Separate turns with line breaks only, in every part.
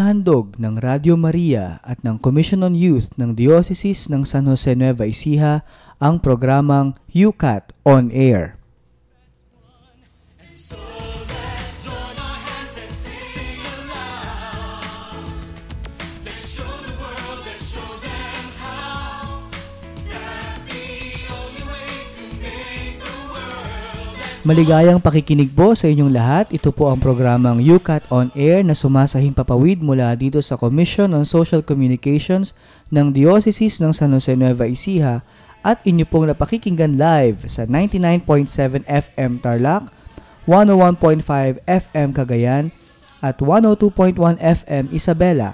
Handog ng Radio Maria at ng Commission on Youth ng Diocese ng San Jose Nueva Ecija ang programang UCAT on Air. Maligayang pakikinig po sa inyong lahat. Ito po ang programang UCAT on Air na sumasahing papawid mula dito sa Commission on Social Communications ng Diocese ng San Jose Nueva Ecija at inyo pong napakikinggan live sa 99.7 FM Tarlac, 101.5 FM Cagayan at 102.1 FM Isabela.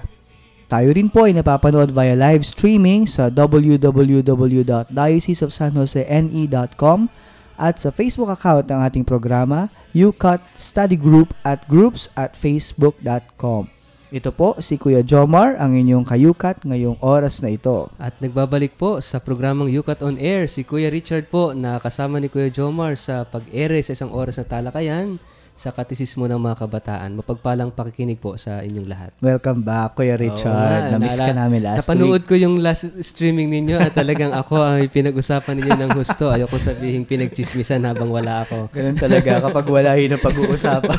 Tayo rin po ay napapanood via live streaming sa www.dioceseofsanjosene.com at sa Facebook account ng ating programa, UCAT Study Group at groups@facebook.com. Ito po si Kuya Jomar, ang inyong kayukat ngayong oras na ito.
At nagbabalik po sa programang UCAT on Air, si Kuya Richard po na kasama ni Kuya Jomar sa pag-ere sa isang oras na talakayan sa Katisismo ng mga Kabataan. Mapagpalang pakikinig po sa inyong lahat.
Welcome back, Kuya Richard. Na-miss ka namin last
napanood
week.
ko yung last streaming ninyo at talagang ako ay pinag-usapan ninyo ng husto. Ayoko sabihin pinagchismisan habang wala ako.
Ganun talaga kapag wala yun ang pag-uusapan.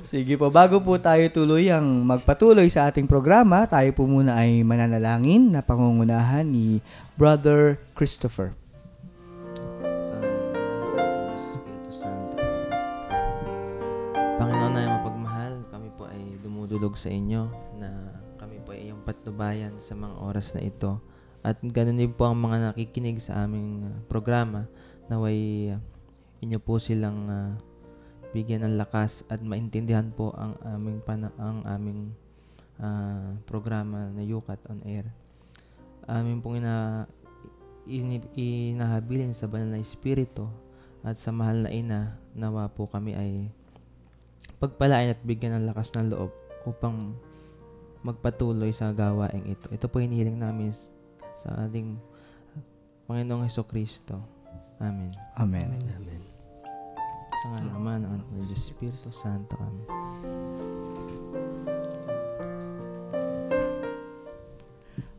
Sige po, bago po tayo tuluyang magpatuloy sa ating programa, tayo po muna ay mananalangin na pangungunahan ni Brother Christopher.
Panginoon na mapagmahal, kami po ay dumudulog sa inyo na kami po ay iyong patnubayan sa mga oras na ito. At ganun din po ang mga nakikinig sa aming programa, naway inyo po silang bigyan ng lakas at maintindihan po ang aming programa na UCAT on Air. Amin pong inahabilin sa banal na Espiritu at sa mahal na Ina, nawa po kami ay pagpalain at bigyan ng lakas ng loob upang magpatuloy sa gawaing ito. Ito po hinihiling namin sa ating Panginoong Hesukristo. Amen.
Amen.
Amen.
Sa ngalan ng Ama, ng Anak, ng Espiritu Santo. Amen.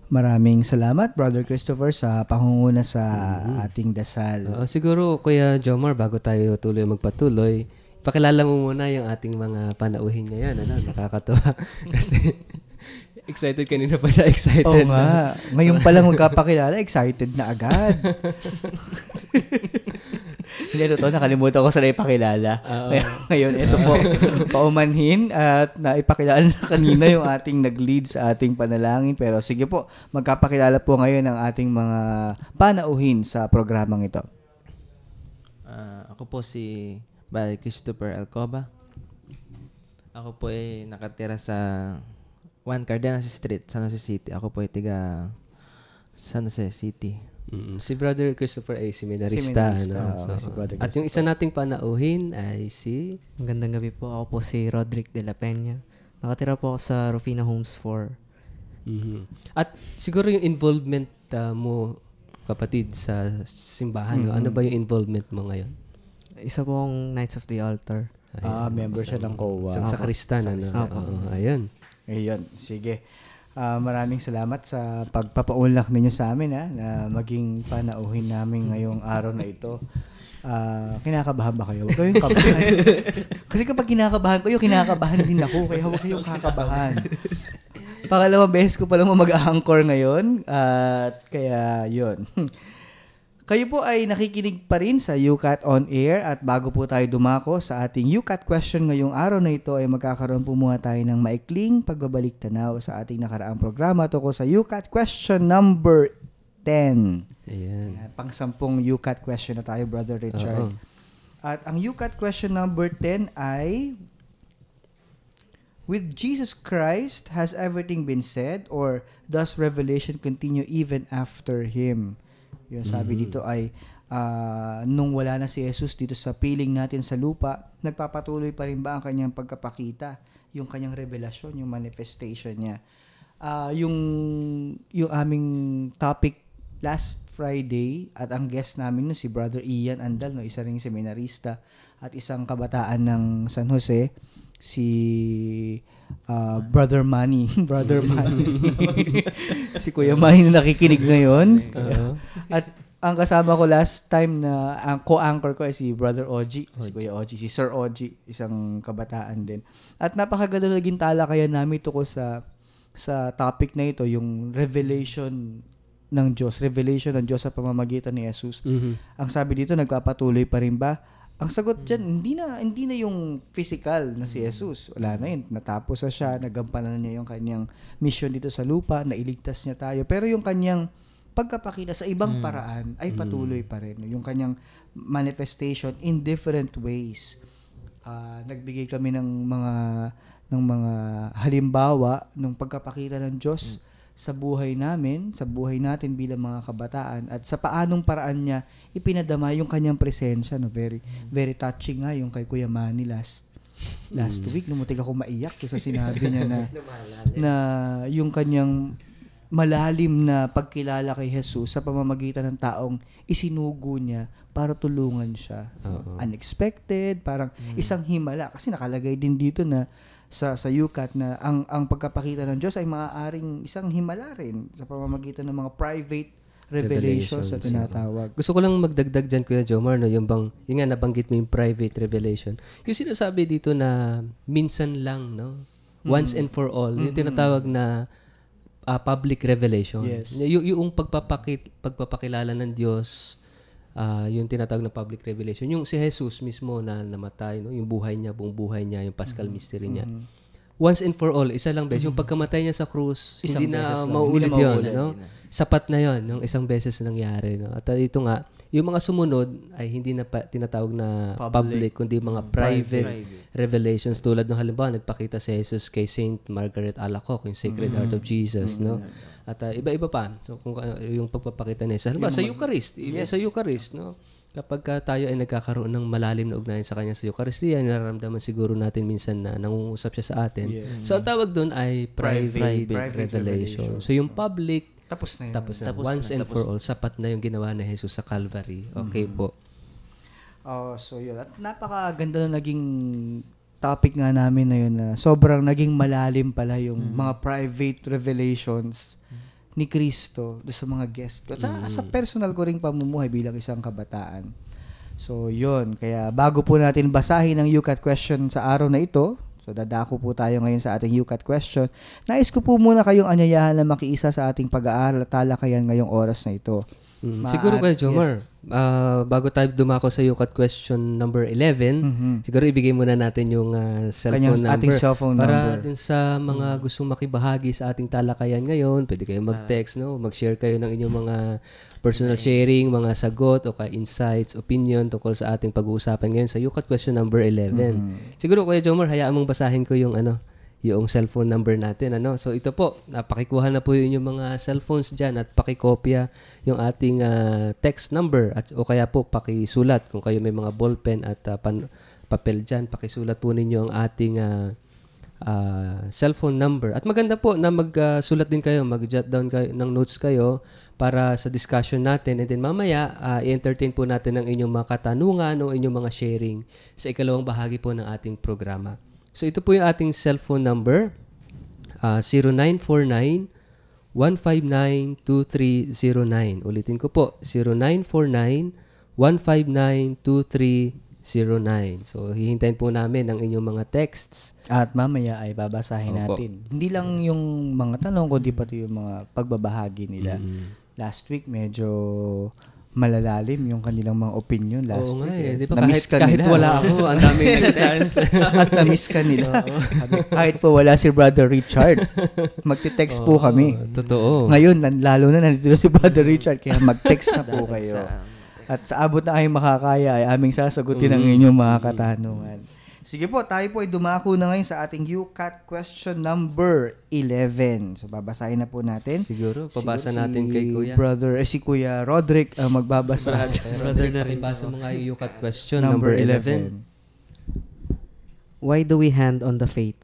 Maraming salamat, Brother Christopher, sa pangunguna sa ating dasal.
Siguro, Kuya Jomar, bago tayo tuloy magpatuloy, pakilala mo muna yung ating mga panauhin ngayon. Nakakatuwa. Kasi excited kanina pa siya. Excited.
Oo nga. Ngayon pa lang magkapakilala, excited na agad. Hindi, totoo. Nakalimutan ko sa naipakilala. Ngayon, ito po, paumanhin at naipakilala na kanina yung ating nag-lead sa ating panalangin. Pero sige po, magkapakilala po ngayon ang ating mga panauhin sa programang ito.
Ako po si by Christopher Alcoba. Ako po ay nakatira sa 1 Cardenas Street, San Jose City. Ako po ay tiga San Jose City.
Si Brother Christopher ay seminarista. Si at yung isa nating panauhin ay si...
Magandang gabi po. Ako po si Roderick de la Peña. Nakatira po ako sa Rufina Homes 4.
At siguro yung involvement mo, kapatid, sa simbahan. No? Ano ba yung involvement mo ngayon?
Isa po akong Knights of the Altar.
Member siya ng COA.
Sa Sakristan. Ayun.
Ayun, sige. Maraming salamat sa pagpapaunlak ninyo sa amin na maging panauhin namin ngayong araw na ito. Kinakabahan ba kayo? Huwag kayong kabahan. Kasi kapag kinakabahan kayo, kinakabahan din ako. Kaya huwag kayong kakabahan. Pangalawang beses ko palang mag-a-anchor ngayon. Kaya yun. Kayo po ay nakikinig pa rin sa UCAT on Air at bago po tayo dumako sa ating UCAT question ngayong araw na ito ay magkakaroon po muna tayo ng maikling pagbabalik tanaw sa ating nakaraang programa tungkol sa UCAT question number 10.
Ayan.
Pang-sampung UCAT question na tayo, Brother Richard. At ang UCAT question number 10 ay, with Jesus Christ, has everything been said or does revelation continue even after Him? Yung sabi dito ay nung wala na si Jesus dito sa piling natin sa lupa, nagpapatuloy pa rin ba ang kanyang pagkapakita, yung kanyang revelasyon, yung manifestation niya? Yung aming topic last Friday at ang guest namin si Brother Ian Andal, isa ring seminarista at isang kabataan ng San Jose, si Brother Manny. Brother Manny. Si Kuya Manny na nakikinig ngayon. At ang kasama ko last time na ang co-anchor ko ay si Brother Oji. Si Kuya Oji. Si Sir Oji. Isang kabataan din. At napakaganda na naging talakayan namin tungkol sa topic na ito, yung revelation ng Diyos. Revelation ng Diyos sa pamamagitan ni Jesus. Ang sabi dito, nagpapatuloy pa rin ba? Ang sagot dyan, hindi na yung physical na si Jesus. Wala na yun. Natapos na siya, nagampanan niya yung kanyang mission dito sa lupa, nailigtas niya tayo. Pero yung kanyang pagkapakita sa ibang paraan ay patuloy pa rin. Yung kanyang manifestation in different ways. Nagbigay kami ng mga halimbawa ng pagkapakita ng Diyos sa buhay natin bilang mga kabataan at sa paanong paraan niya ipinadama yung kanyang presensya, no? Very very touching nga yung kay Kuya Manny last week, numutik ako maiyak sa sinabi niya na yung kanyang malalim na pagkilala kay Jesus sa pamamagitan ng taong isinugo niya para tulungan siya. Unexpected, parang isang himala. Kasi nakalagay din dito na sa UCAT na ang pagkapakita ng Diyos ay maaaring isang himala rin sa pamamagitan ng mga private revelations na tinatawag.
Gusto ko lang magdagdag dyan, Kuya Jomar, no? Yung nga nabanggit mo yung private revelation. Yung sinasabi dito na minsan lang, no? Once and for all. Yung tinatawag na public revelation.
Yes.
Yung pagpapakilala ng Diyos, yung tinatawag na public revelation. Yung si Jesus mismo na namatay, no? Yung buhay niya, buong buhay niya, yung Paschal mystery niya. Once and for all, isa lang beses. Yung pagkamatay niya sa krus, hindi na mauulit yun. No? Sapat na yun, yung isang beses nangyari. No? At ito nga, yung mga sumunod ay hindi na tinatawag na public kundi mga private revelations. Tulad ng halimbawa, nagpakita si Jesus kay Saint Margaret Alacoque, yung Sacred Heart of Jesus. No? At iba-iba pa. So, kung yung pagpapakita niya. Halimbawa, sa Eucharist. Sa Eucharist, no? Kapag tayo ay nagkakaroon ng malalim na ugnayan sa kanya sa Eucharistia, nararamdaman siguro natin minsan na nangungusap siya sa atin. Yes. So, ang tawag doon ay private revelation. So, yung public, tapos na. Once and for all, sapat na yung ginawa ni Jesus sa Calvary. Okay po.
So, yun. At napakaganda na naging topic nga namin na yun na sobrang naging malalim pala yung mga private revelations ni Kristo do sa mga guest ko. Sa personal ko ring pamumuhay bilang isang kabataan. So, yun. Kaya bago po natin basahin ang UCAT question sa araw na ito, so dadako po tayo ngayon sa ating UCAT question, nais ko po muna kayong anyayahan na makiisa sa ating pag-aaral at talakayan ngayong oras na ito.
Siguro kayo, Jomar, bago tayo dumako sa UCAT question number 11, siguro ibigay muna natin yung
ating cellphone number.
Para dun sa mga gustong makibahagi sa ating talakayan ngayon, pwede kayong mag-text, no? Mag-share kayo ng inyong mga personal sharing, mga sagot o insights, opinion tungkol sa ating pag-uusapan ngayon sa UCAT question number 11. Siguro, Kuya Jomar, hayaan mong basahin ko yung yung cellphone number natin. So, ito po, pakikuha na po yung mga cellphones dyan at pakikopya yung ating text number o kaya po pakisulat. Kung kayo may mga ballpen at papel dyan, pakisulat po ninyo ang ating cellphone number. At maganda po na magsulat din kayo, mag-jot down kayo ng notes kayo para sa discussion natin. And then mamaya, i-entertain po natin ang inyong mga katanungan o inyong mga sharing sa ikalawang bahagi po ng ating programa. So, ito po yung ating cellphone number, 0949-159-2309. Ulitin ko po, 0949-159-2309. So, hihintayin po namin ang inyong mga texts.
At mamaya ay babasahin natin. Hindi lang yung mga tanong, kundi pati yung mga pagbabahagi nila. Last week, medyo malalalim yung kanilang mga opinion last week.
Diba, kahit wala ako, ang dami nag-text.
At na-miss ka nila. Kahit po wala si Brother Richard, magte-text po kami.
Totoo.
Ngayon, lalo na nandito si Brother Richard, kaya mag-text na po kayo. At sa abot na kayong makakaya, ay aming sasagutin ang inyong mga katanungan. Sige po, tayo po ay dumako na ngayon sa ating UCAT question number 11. So, babasahin na po natin.
Siguro, pabasa natin kay Kuya.
Si Kuya Rodrick ang magbabasa.
Rodrick, pakibasa mo nga yung UCAT question number 11.
Why do we hand on the faith?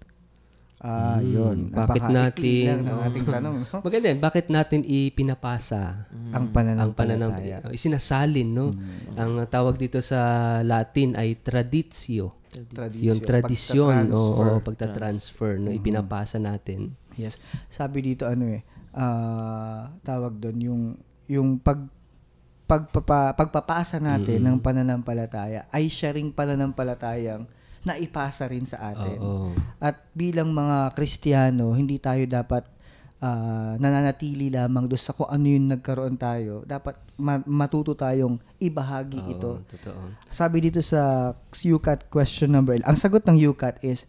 Yun.
Bakit
Napaka-ikli
natin-
lang ng ating tanong. No?
Maganda yan. Bakit natin ipinapasa
Ang
ang
pananampalataya.
isinasalin, no? Ang tawag dito sa Latin ay traditio. Yung tradisyon o pagtatransfer, no? Ipinapasa natin.
Yes. Sabi dito tawag doon yung pagpapasa natin ng pananampalataya ay siya ring pananampalatayang naipasa rin sa atin.
Oo.
At bilang mga Kristiyano, hindi tayo dapat nananatili lamang doon sa kung ano yung nagkaroon tayo. Dapat matuto tayong ibahagi ito.
Totoo.
Sabi dito sa UCAT question number 11, ang sagot ng UCAT is,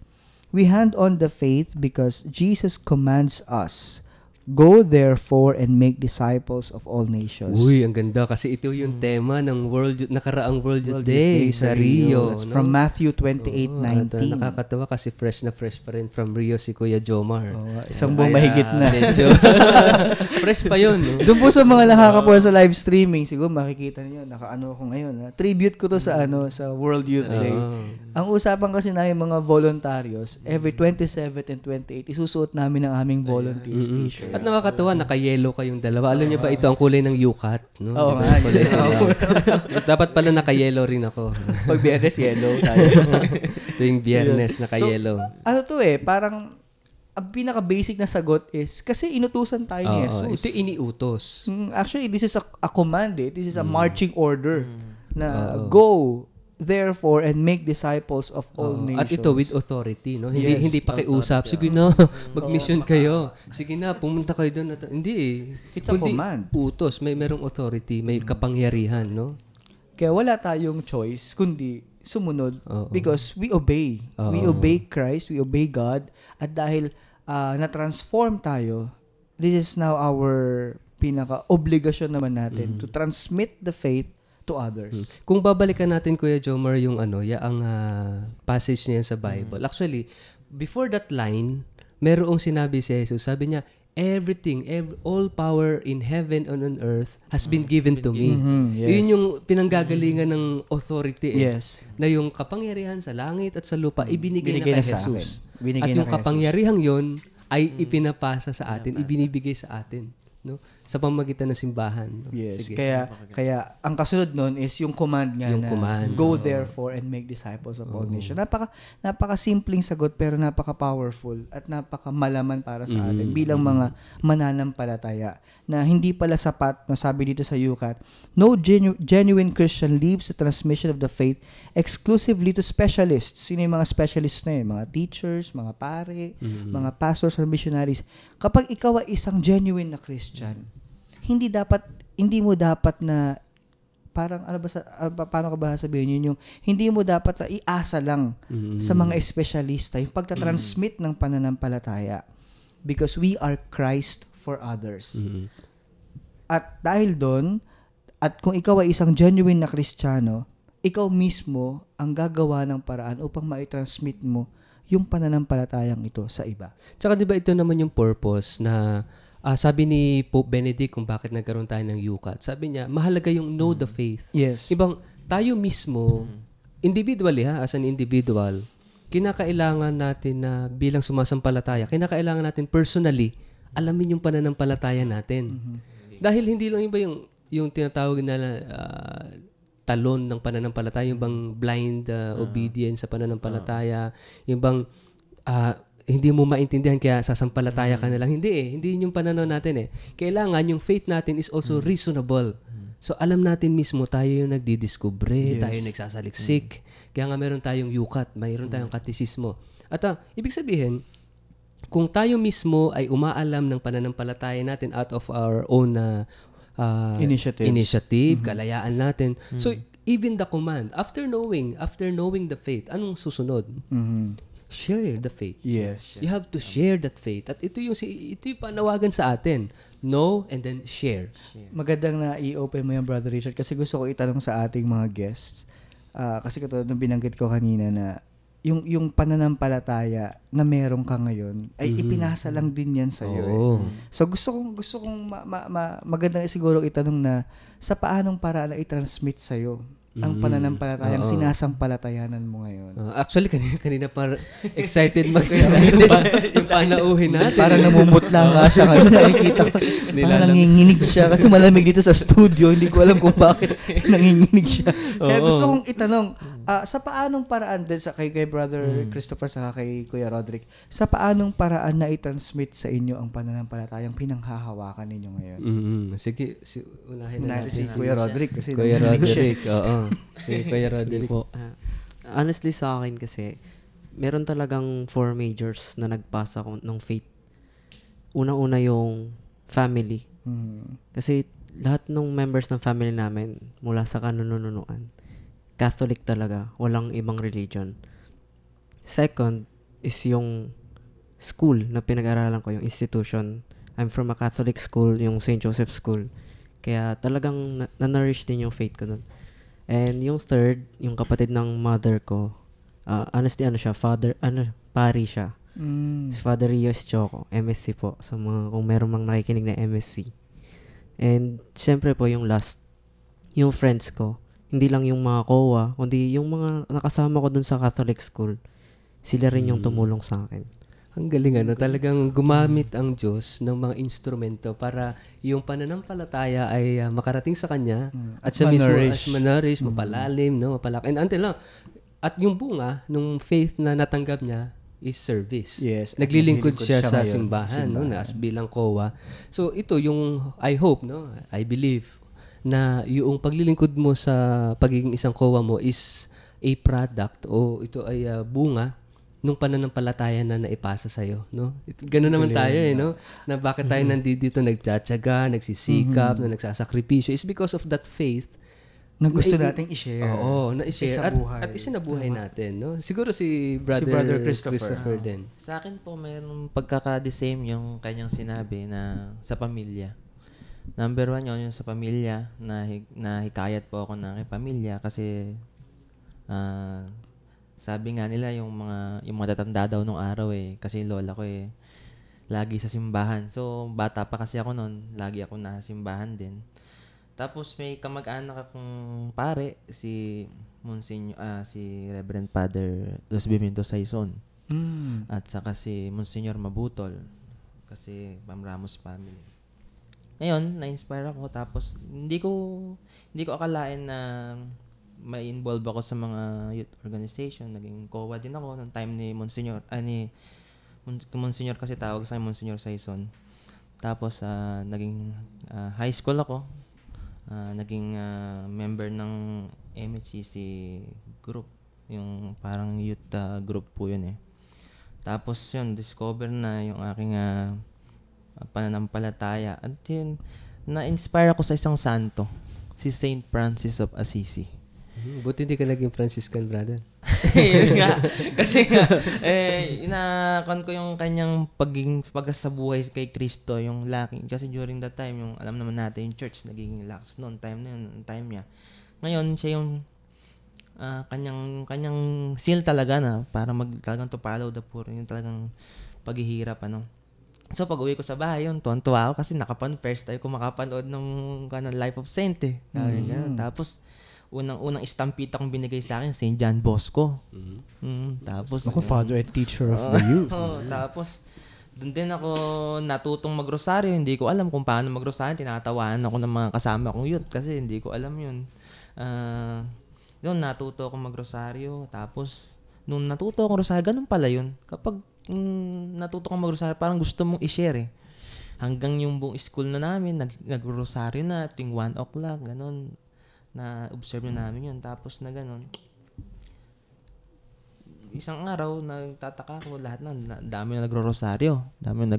we hand on the faith because Jesus commands us, go therefore and make disciples of all nations.
Uy, ang ganda kasi ito yung tema ng nakaraang World Youth Day sa Rio.
That's
no?
from Matthew
At,
28:19.
nakakatawa kasi fresh na fresh pa rin from Rio si Kuya Jomar.
Isang buong mahigit na.
Medyo fresh pa yun. No?
Doon po sa mga nakakapuha sa live streaming, siguro makikita niyo, nakaano ako ngayon. Tribute ko to sa sa World Youth Day. Ang usapan kasi namin mga voluntaryos, every 27th and 28, isusuot namin ang aming volunteers t-shirt.
At nakakatawa, naka-yellow kayong dalawa. Alam niyo ba, ito ang kulay ng UCAT. No?
Oo
Diba?
nga.
Kulay Dapat pala naka-yellow rin ako.
Pag Biyernes, yellow tayo.
Tuwing biyernes, naka-yellow.
Ano to parang ang pinaka-basic na sagot is kasi inutusan tayo ni Jesus.
Ito iniutos.
Actually, this is a command. This is a marching order na go therefore and make disciples of all nations.
At ito with authority, no? Hindi
Yes.
hindi pakiusap. Sige na, mag-mission kayo. Sige na, pumunta kayo doon. Hindi
It's a command.
Utos, merong authority, may kapangyarihan, no?
Kaya wala tayong choice kundi sumunod
Oo.
because we obey. We obey Christ, we obey God. At dahil na-transform tayo, this is now our pinaka-obligasyon naman natin to transmit the faith to others.
Kung babalikan natin, Kuya Jomar, yung ang passage niya sa Bible. Actually, before that line, merong sinabi si Jesus. Sabi niya, all power in heaven and on earth has been given to me.
Yes.
Yun yung pinanggagalingan ng authority.
Yes.
Na yung kapangyarihan sa langit at sa lupa, ibinigay
Binigay
na
na
kay
sa
Jesus.
akin. Binigay
At
na
yung
kay
kapangyarihang yon ay ipinapasa sa atin, ibinibigay sa atin. No? Sa pamagitan ng simbahan. No?
Yes.
Sige.
Kaya ang kasunod nun is yung command nga
Yung
na
command.
go therefore and make disciples of all nations. Napaka-simpleng sagot pero napaka-powerful at napaka-malaman para sa atin bilang mga mananampalataya na hindi pala sapat, na sabi dito sa UCAT, no genuine Christian leaves the transmission of the faith exclusively to specialists. Sino yung mga specialists na yun? Mga teachers, mga pare, mga pastors or missionaries. Kapag ikaw ay isang genuine na Christian, hindi mo dapat na parang paano ka ba sabihin yun, yung hindi mo dapat na iasa lang sa mga espesyalista yung pagtatransmit ng pananampalataya because we are Christ for others. At dahil doon, at kung ikaw ay isang genuine na Kristiyano, ikaw mismo ang gagawa ng paraan upang ma-transmit mo yung pananampalatayang ito sa iba.
Tsaka diba ito naman yung purpose na sabi ni Pope Benedict kung bakit nagkaroon tayo ng UCAT. Sabi niya, mahalaga yung know the faith.
Yes.
Ibang tayo mismo, individually as an individual, kinakailangan natin na bilang sumasampalataya, kinakailangan natin personally alamin yung pananampalataya natin. Dahil hindi lang iba yung tinatawag na talon ng pananampalataya, yung bang blind obedience sa pananampalataya, yung bang hindi mo maintindihan kaya sasampalataya ka na lang. Hindi yun yung pananaw natin Kailangan yung faith natin is also reasonable. So alam natin mismo tayo yung nagdidiskubre, tayo yung nagsasaliksik. Kaya nga meron tayong UCAT, mayroon tayong katisismo. At ibig sabihin, kung tayo mismo ay umaalam ng pananampalataya natin out of our own initiative, kalayaan natin. So even the command, after knowing the faith, anong susunod? Share the faith.
Yes.
You have to share that faith. At ito yung panawagan sa atin. Know and then share.
Magandang na i-open mo yung Brother Richard kasi gusto ko itanong sa ating mga guests. Kasi katulad ng binanggit ko kanina na yung pananampalataya na meron ka ngayon ay ipinasa lang din yan sa iyo. So gusto kong magandang siguro itanong na sa paanong paraan na i-transmit sa iyo ang pananampalatayang
Oo.
sinasampalatayanan mo ngayon?
Actually, kanina pa excited mag-share yung panauhin natin.
Parang namumutla nga siya ngayon. Nakikita ko. Parang nanginginig siya. Kasi malamig dito sa studio. Hindi ko alam kung bakit nanginginig siya. Kaya
Oo.
gusto kong itanong, sa paanong paraan din sa kay Brother Christopher sa kay Kuya Roderick, sa paanong paraan na i-transmit sa inyo ang pananampalatayang pinanghahawakan ninyo ngayon?
Sige, unahin na
Natin
natin.
si Kuya Roderick kasi
Kuya
nanginginig siya.
Roderick, oo. Si Kuya
Sige
Roderick.
po. Honestly sa akin kasi, meron talagang 4 majors na nagpasa ko ng faith. Unang-una yung family. Kasi lahat ng members ng family namin, mula sa kanununuan, Catholic talaga. Walang ibang religion. Second is yung school na pinag-aralan ko, yung institution. I'm from a Catholic school, yung St. Joseph School. Kaya talagang na-nourish din yung faith ko nun. And yung third, yung kapatid ng mother ko, honestly, pari siya. Si Father Rios Choco, MSc po. Sa mga, kung meron mang nakikinig na MSc. And syempre po yung last, yung friends ko. Hindi lang yung mga COA, kundi yung mga nakasama ko dun sa Catholic school. Sila rin yung tumulong sa akin.
Ang galing talagang gumamit ang Diyos ng mga instrumento para yung pananampalataya ay makarating sa Kanya at siya mismo as manurish, mapalalim, no, mapalaki. And until now, at yung bunga nung faith na natanggap niya is service.
Yes.
Naglilingkod siya sa
ngayon
simbahan, no, as bilang COA. So ito yung I hope, no, I believe na yung paglilingkod mo sa pagiging isang COA mo is a product o ito ay bunga nung pananampalataya na naipasa sa'yo, no? Ganun naman tayo, no? Na bakit tayo nandito nagtsatsaga, nagsisikap, na nagsasakripisyo is because of that faith
na gusto nating i-share.
Oo, na i-share at isinabuhay natin, no? Siguro si Brother Christopher din.
Sa akin po, mayroong pagkaka-the same yung kanyang sinabi na sa pamilya. Number 1 yun, yung sa pamilya, na hikayat po ako ng pamilya kasi sabi nga nila yung mga tatanda daw nung araw kasi lola ko lagi sa simbahan. So, bata pa kasi ako noon, lagi ako nasa simbahan din. Tapos may kamag-anak akong pare, si Monsignor, si Reverend Father Los Bimiento Saison. At saka si Monsignor Mabutol, kasi Pam Ramos family. Ngayon, na-inspire ako, tapos hindi ko akalain na may involve ako sa mga youth organization. Naging COA din ako noong time ni Monsignor, Monsignor kasi tawag sa Monsignor Saison. Tapos naging high school ako. Naging member ng MHCC group. Yung parang youth group po yun Tapos yun, discover na yung aking pananampalataya. At yun, na-inspire ako sa isang santo, si Saint Francis of Assisi.
Buti hindi ka naging Franciscan, brother.
Yun nga. Kasi nga, inakan ko yung kanyang pagkasabuhay kay Kristo, yung laki. Kasi during that time, yung alam naman natin, yung church naging lax noon, time na yun, time niya. Ngayon, siya yung kanyang seal talaga na para talagang to follow the poor, yung talagang paghihirap, So, pag uwi ko sa bahay, yun, tuwan-tuwa ako kasi first time ko makapanood ng Life of Saint Tapos, unang estampita kong binigay sa akin, St. John Bosco. Tapos,
Ako, father and teacher of the youth.
Tapos, doon din ako natutong magrosaryo. Hindi ko alam kung paano magrosaryo. Tinatawanan ako ng mga kasama kong youth kasi hindi ko alam yun. Doon, natuto ako magrosaryo. Tapos, nung natuto ako magrosaryo, ganun pala yun. Kapag natuto kang magrosaryo, parang gusto mong i-share Hanggang yung buong school na namin, nag-rosaryo na, tuwing 1 o'clock, ganun. Na-observe na namin yun. Tapos na ganun. Isang araw, nagtataka ko lahat dami na nagro-rosaryo. Dami na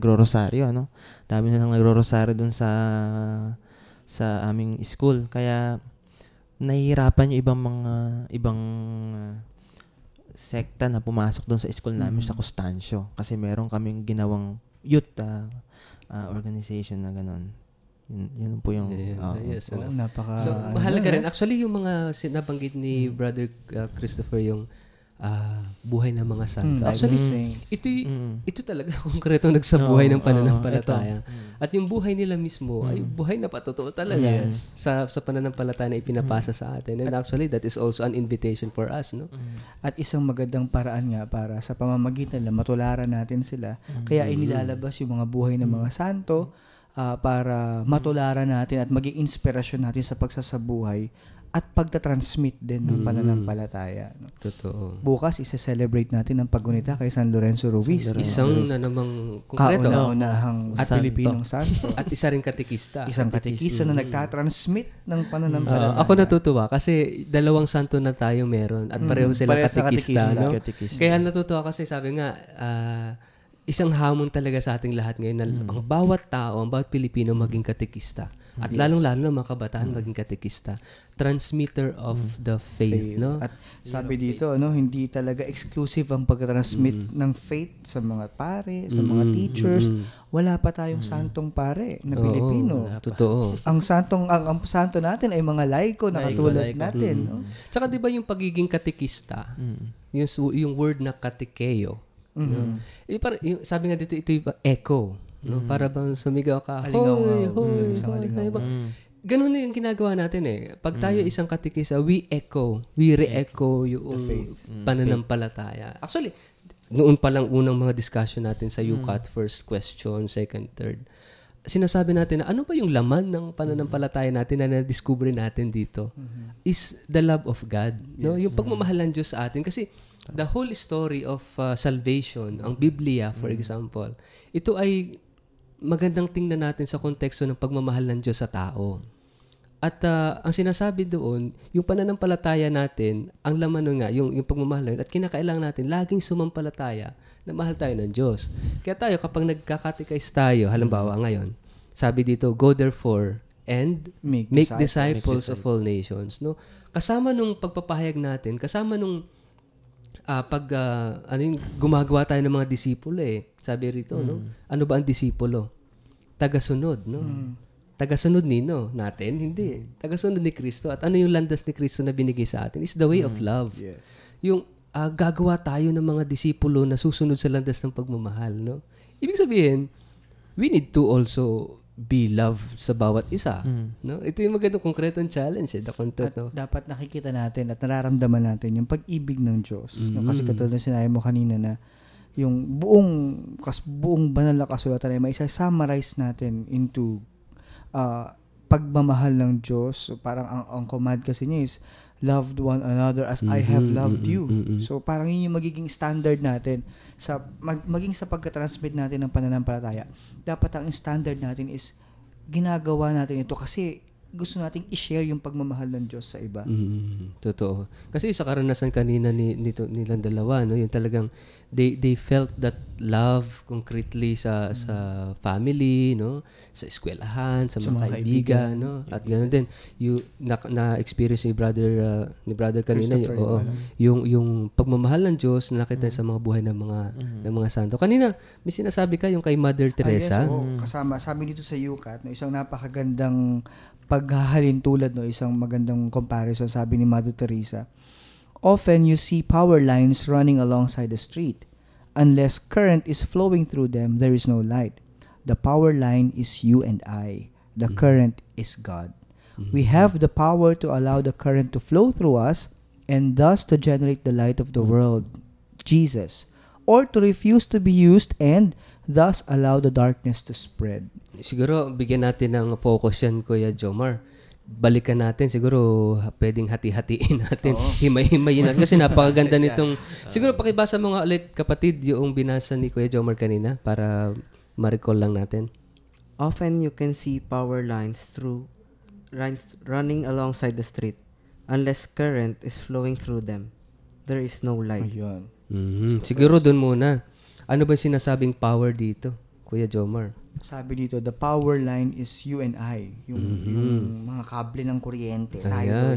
nagro-rosaryo dun sa aming school. Kaya, nahihirapan yung ibang sekta na pumasok doon sa school namin sa Constancio kasi meron kaming ginawang youth organization na gano'n. Yun po yung
yes,
napaka
So mahalaga rin actually yung mga sinabanggit ni Brother Christopher, yung buhay ng mga santo.
Life
Actually,
of saints.
ito talaga konkretong nagsabuhay ng pananampalataya. At yung buhay nila mismo ay buhay na patotoo talaga sa pananampalataya na ipinapasa sa atin. And actually, that is also an invitation for us, no?
At isang magandang paraan nga para sa pamamagitan nila, matularan natin sila. Kaya inilalabas yung mga buhay ng mga santo para matularan natin at maging inspirasyon natin sa pagsasabuhay at pagtatransmit din ng pananampalataya. No?
Totoo.
Bukas, isa-celebrate natin ang paggunita kay San Lorenzo Ruiz.
Isang na namang konkreto.
Kauna-unahang Pilipinong santo.
At isa rin katekista.
Isang katekista na nagtatransmit ng pananampalataya.
Ako natutuwa kasi dalawang santo na tayo meron at pareho sila katekista. No? Kaya natutuwa kasi sabi nga, isang hamon talaga sa ating lahat ngayon na ang bawat tao, ang bawat Pilipino maging katekista. At lalong-lalo na mga kabataan maging katekista. Transmitter of the faith, no?
At sabi dito, hindi talaga exclusive ang pagtransmit ng faith sa mga pare, sa mga teachers. Wala pa tayong santong pare na Pilipino.
Totoo.
Ang santo natin ay mga laiko na katulad natin, no?
Tsaka 'di ba yung pagiging katekista, yung word na katekeo, no? Sabi nga dito, ito yung echo. No, para bang sumigaw ka, hoy, ganun na yung ginagawa natin eh. Pag tayo isang katekista, we re-echo yung pananampalataya. Actually, noon pa lang unang mga discussion natin sa UCAT, first question, second, third, sinasabi natin na ano ba yung laman ng pananampalataya natin na na-discover natin dito is the love of God. No? Yung pagmamahal ng Diyos sa atin. Kasi the whole story of salvation, ang Biblia, for example, ito ay magandang tingnan natin sa konteksto ng pagmamahal ng Diyos sa tao. At ang sinasabi doon, yung pananampalataya natin, ang laman nun nga, yung pagmamahal natin, at kinakailangan natin, laging sumampalataya na mahal tayo ng Diyos. Kaya tayo, kapag nagkakatikais tayo, halimbawa ngayon, sabi dito, go therefore and make disciples of all nations. No? Kasama nung pagpapahayag natin, kasama nung gumagawa tayo ng mga disipulo eh. Sabi rito, no? Ano ba ang disipulo? Tagasunod, no? Tagasunod nino natin? Hindi. Tagasunod ni Kristo. At ano yung landas ni Kristo na binigay sa atin? Is the way of love.
Yes.
Yung gagawa tayo ng mga disipulo na susunod sa landas ng pagmamahal, no? Ibig sabihin, we need to also be love sa bawat isa. No? Ito yung magandang konkretong challenge the content.
At dapat nakikita natin at nararamdaman natin yung pag-ibig ng Diyos. No? Kasi katulad na sinabi mo kanina na yung buong banal na kasulatan ay may isa-summarize natin into pagmamahal ng Diyos. So, parang ang command kasi niya is loved one another as I have loved you. So parang yun yung magiging standard natin sa maging sa pagka-transmit natin ng pananampalataya. Dapat ang standard natin is ginagawa natin ito kasi gusto nating i-share yung pagmamahal ng Diyos sa iba.
Totoo. Kasi sa karanasan kanina nilang dalawa, no, yung talagang they felt that love concretely sa family, no, sa eskwelahan, sa mga kaibigan, no, at ganoon din yung na-experience ni brother kanina, yung pagmamahal ng Diyos na nakita sa mga buhay ng mga santo. Kanina may sinasabi ka yung kay Mother Teresa.
Kasama sabi dito sa UCAT na isang napakagandang paghahalin tulad, no, isang magandang comparison, sabi ni Mother Teresa. Often you see power lines running alongside the street. Unless current is flowing through them, there is no light. The power line is you and I. The current is God. We have the power to allow the current to flow through us and thus to generate the light of the world, Jesus, or to refuse to be used and thus allow the darkness to spread.
Siguro, bigyan natin ng focus yan, Kuya Jomar. Balikan natin, siguro pwedeng hati-hatiin natin, himay-himayin natin. Kasi napakaganda nitong, siguro pakibasa mo nga ulit, kapatid, yung binasa ni Kuya Jomar kanina para ma-recall lang natin.
Often you can see power lines running alongside the street. Unless current is flowing through them, there is no light.
Ayun.
Siguro doon muna. Ano ba sinasabing power dito, Kuya Jomar?
Sabi dito, the power line is you and I. Yung mga kable ng kuryente.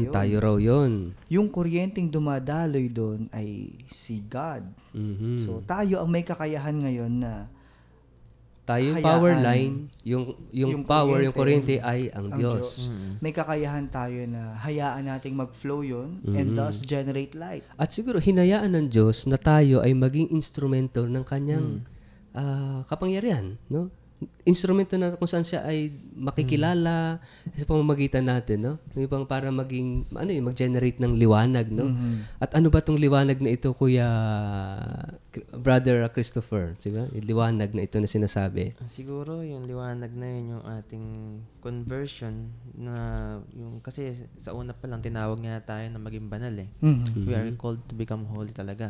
Tayo raw yun.
Yung kuryenteng dumadaloy doon ay si God. So, tayo ang may kakayahan ngayon na
Tayo yung
hayaan
power line, yung power, yung kuryente ay ang
ang
Diyos.
May kakayahan tayo na hayaan nating mag-flow yun and thus generate light.
At siguro hinayaan ng Diyos na tayo ay maging instrumento ng kanyang kapangyarihan, no? Instrumento na kung saan siya ay makikilala sa pamamagitan natin, no? Yung bang para maging mag-generate ng liwanag, no? At ano ba tong liwanag na ito, Kuya Brother Christopher? Diba? Yung liwanag na ito na sinasabi.
Siguro yung liwanag na yun, yung ating conversion na yung kasi sa una pa lang tinawag nga tayo na maging banal eh. We are called to become holy talaga.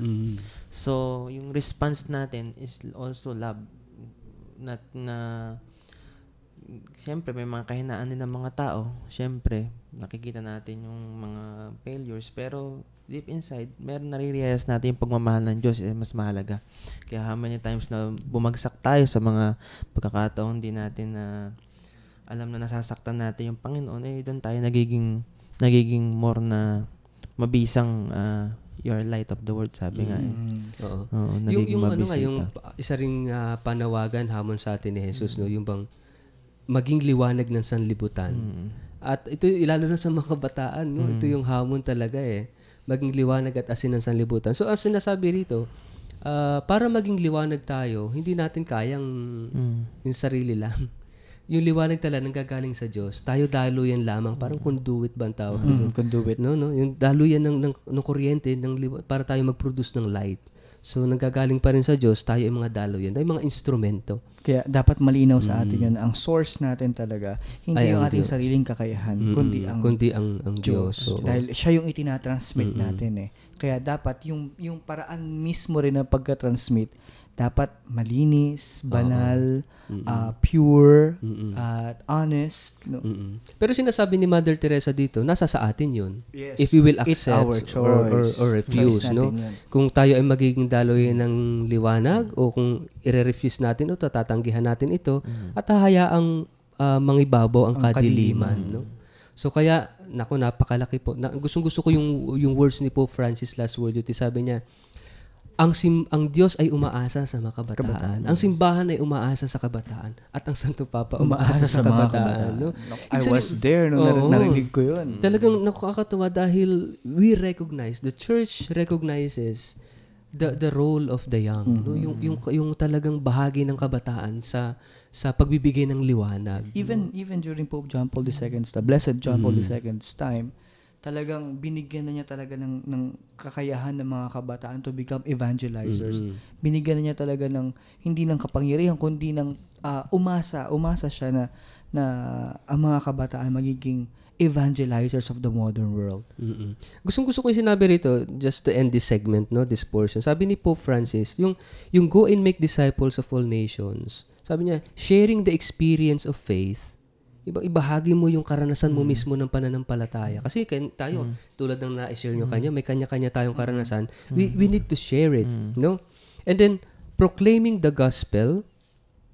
So, yung response natin is also love. Na siyempre may mga kahinaan din ng mga tao. Siyempre, nakikita natin yung mga failures pero deep inside, meron nare-realize natin yung pagmamahal ng Diyos mas mahalaga. Kaya how many times na bumagsak tayo sa mga pagkakataon din natin na alam na nasasaktan natin yung Panginoon, doon tayo nagiging more na mabisang your light of the world, sabi nga eh.
Oo.
Nagiging
yung
mabisita.
yung isa ring panawagan hamon sa atin ni Jesus, no, yung bang maging liwanag ng sanlibutan. At ito lalo na sa mga kabataan, no, ito yung hamon talaga eh. Maging liwanag at asin ng sanlibutan. So ang sinasabi rito, para maging liwanag tayo, hindi natin kayang yung sarili lang. Yung liwanag talaga nanggagaling sa Diyos. Tayo daluyan lamang, parang conduit ba ang tawag?
Conduit.
No, yung daluyan ng kuryente para tayo mag-produce ng light. So nanggagaling pa rin sa Diyos, tayo ay mga daluyan, tayo mga instrumento.
Kaya dapat malinaw sa atin yun. Ang source natin talaga, hindi
Ay,
yung
ang
ating
Diyos.
sariling kakayahan, kundi ang
Diyos.
Diyos. Dahil siya yung itinatransmit natin eh. Kaya dapat yung paraan mismo rin ng pagka-transmit, dapat malinis, banal, pure, at honest. No?
Pero sinasabi ni Mother Teresa dito, nasa sa atin yun.
Yes.
If we will
It's
accept
our choice.
or refuse.
Choice
No?
natin yun.
Kung tayo ay magiging daluyan ng liwanag o kung i-refuse natin ito, tatanggihan natin ito, at hahayaang mangibabaw ang kadiliman. No? So kaya, napakalaki po. Gustong-gusto ko yung words ni Pope Francis last word. Sabi niya, ang Diyos ay umaasa sa mga kabataan. Ang simbahan ay umaasa sa kabataan. At ang Santo Papa umaasa sa
mga
kabataan. No?
I was there nung narinig ko yun.
Talagang nakakatuwa dahil we recognize, the church recognizes the role of the young. No? Yung talagang bahagi ng kabataan sa pagbibigay ng liwanag.
Even during Pope John Paul II's, the Blessed John Paul II's time, talagang binigyan na niya talaga ng kakayahan ng mga kabataan to become evangelizers. Binigyan na niya talaga ng hindi ng kapangyarihan kundi ng umasa siya na ang mga kabataan magiging evangelizers of the modern world.
Gusto ko yung sinabi rito just to end this segment, no, this portion. Sabi ni Pope Francis, yung go and make disciples of all nations. Sabi niya, sharing the experience of faith. Ibahagi mo yung karanasan mo mismo ng pananampalataya. Kasi tayo, tulad ng na-share nyo kanya, may kanya-kanya tayong karanasan. We need to share it. No? And then, proclaiming the gospel,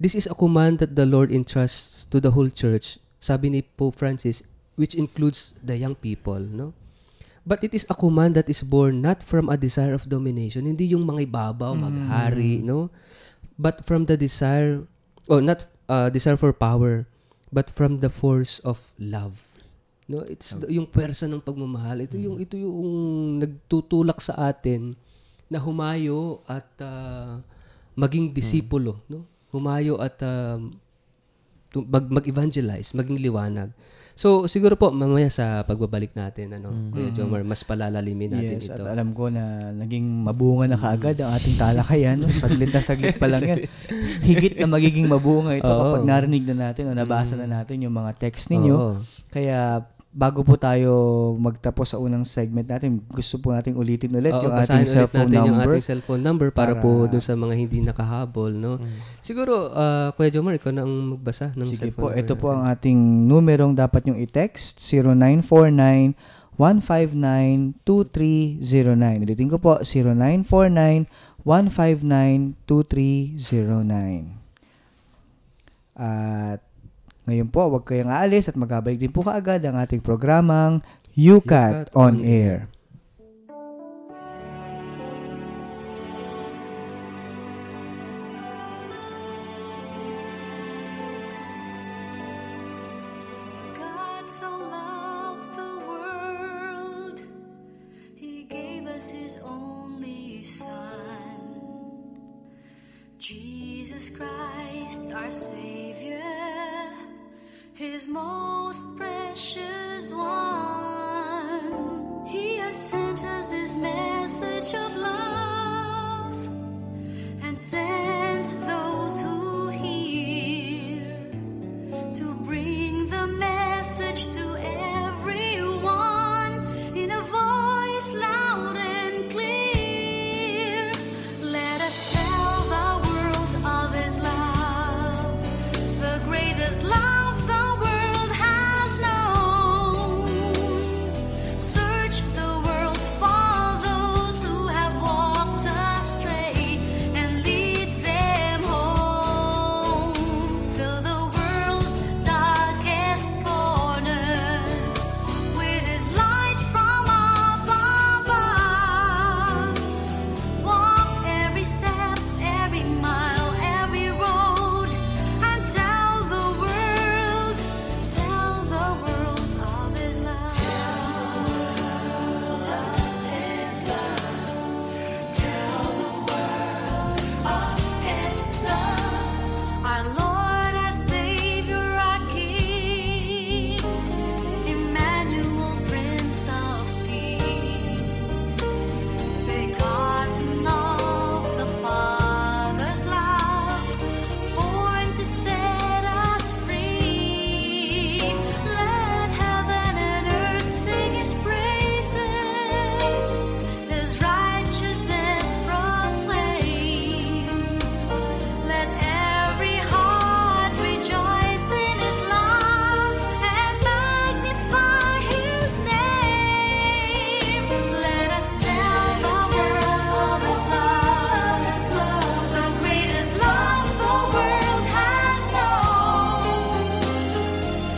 this is a command that the Lord entrusts to the whole church. Sabi ni Pope Francis, which includes the young people. No? But it is a command that is born not from a desire of domination. Hindi yung mga ibabaw, maghari. No? But from the desire, not desire for power, but from the force of love. No, it's yung pwersa ng pagmamahal. Ito yung nagtutulak sa atin na humayo at maging disipulo, no? Humayo at mag-evangelize, maging liwanag. So, siguro po, mamaya sa pagbabalik natin, Kuya Jomar, mas palalalimin natin ito.
At alam ko na naging mabunga na kaagad ang ating talakayan. No? Saglit pa lang yan. Higit na magiging mabunga ito kapag narinig na natin o nabasa na natin yung mga text ninyo. Kaya, bago po tayo magtapos sa unang segment natin, gusto po nating ulitin ulit yung ating cellphone number.
Yung ating cellphone number para po dun sa mga hindi nakahabol, no? Siguro, Kuya Jomar, ikaw na ang magbasa ng
Sige
cellphone
po,
number.
ito po ang ating numerong dapat yung i-text, 0949-159-2309. Ulitin ko po, 0949-159-2309. At ngayon po, huwag kayong aalis at magabalik din po kaagad ang ating programang UCAT on Air.
His only Son, Jesus Christ, our Savior, His most precious one. He has sent us His message of love and sent those who hear to bring the message to everyone in a voice loud and clear. Let us tell the world of His love, the greatest love the world has known. Search the world for those who have walked astray and lead them home. Fill the world's darkest corners with His light from above. Walk every step, every mile, every road, and tell the world of His love. Our Lord, our Savior, our King, Emmanuel, Prince of Peace, begotten of the Father's love, born to set us free. Let heaven and earth sing His praises, His righteousness proclaim. Let every heart rejoice in His love and magnify His name. Let us tell the world of His love, the greatest love the world has known.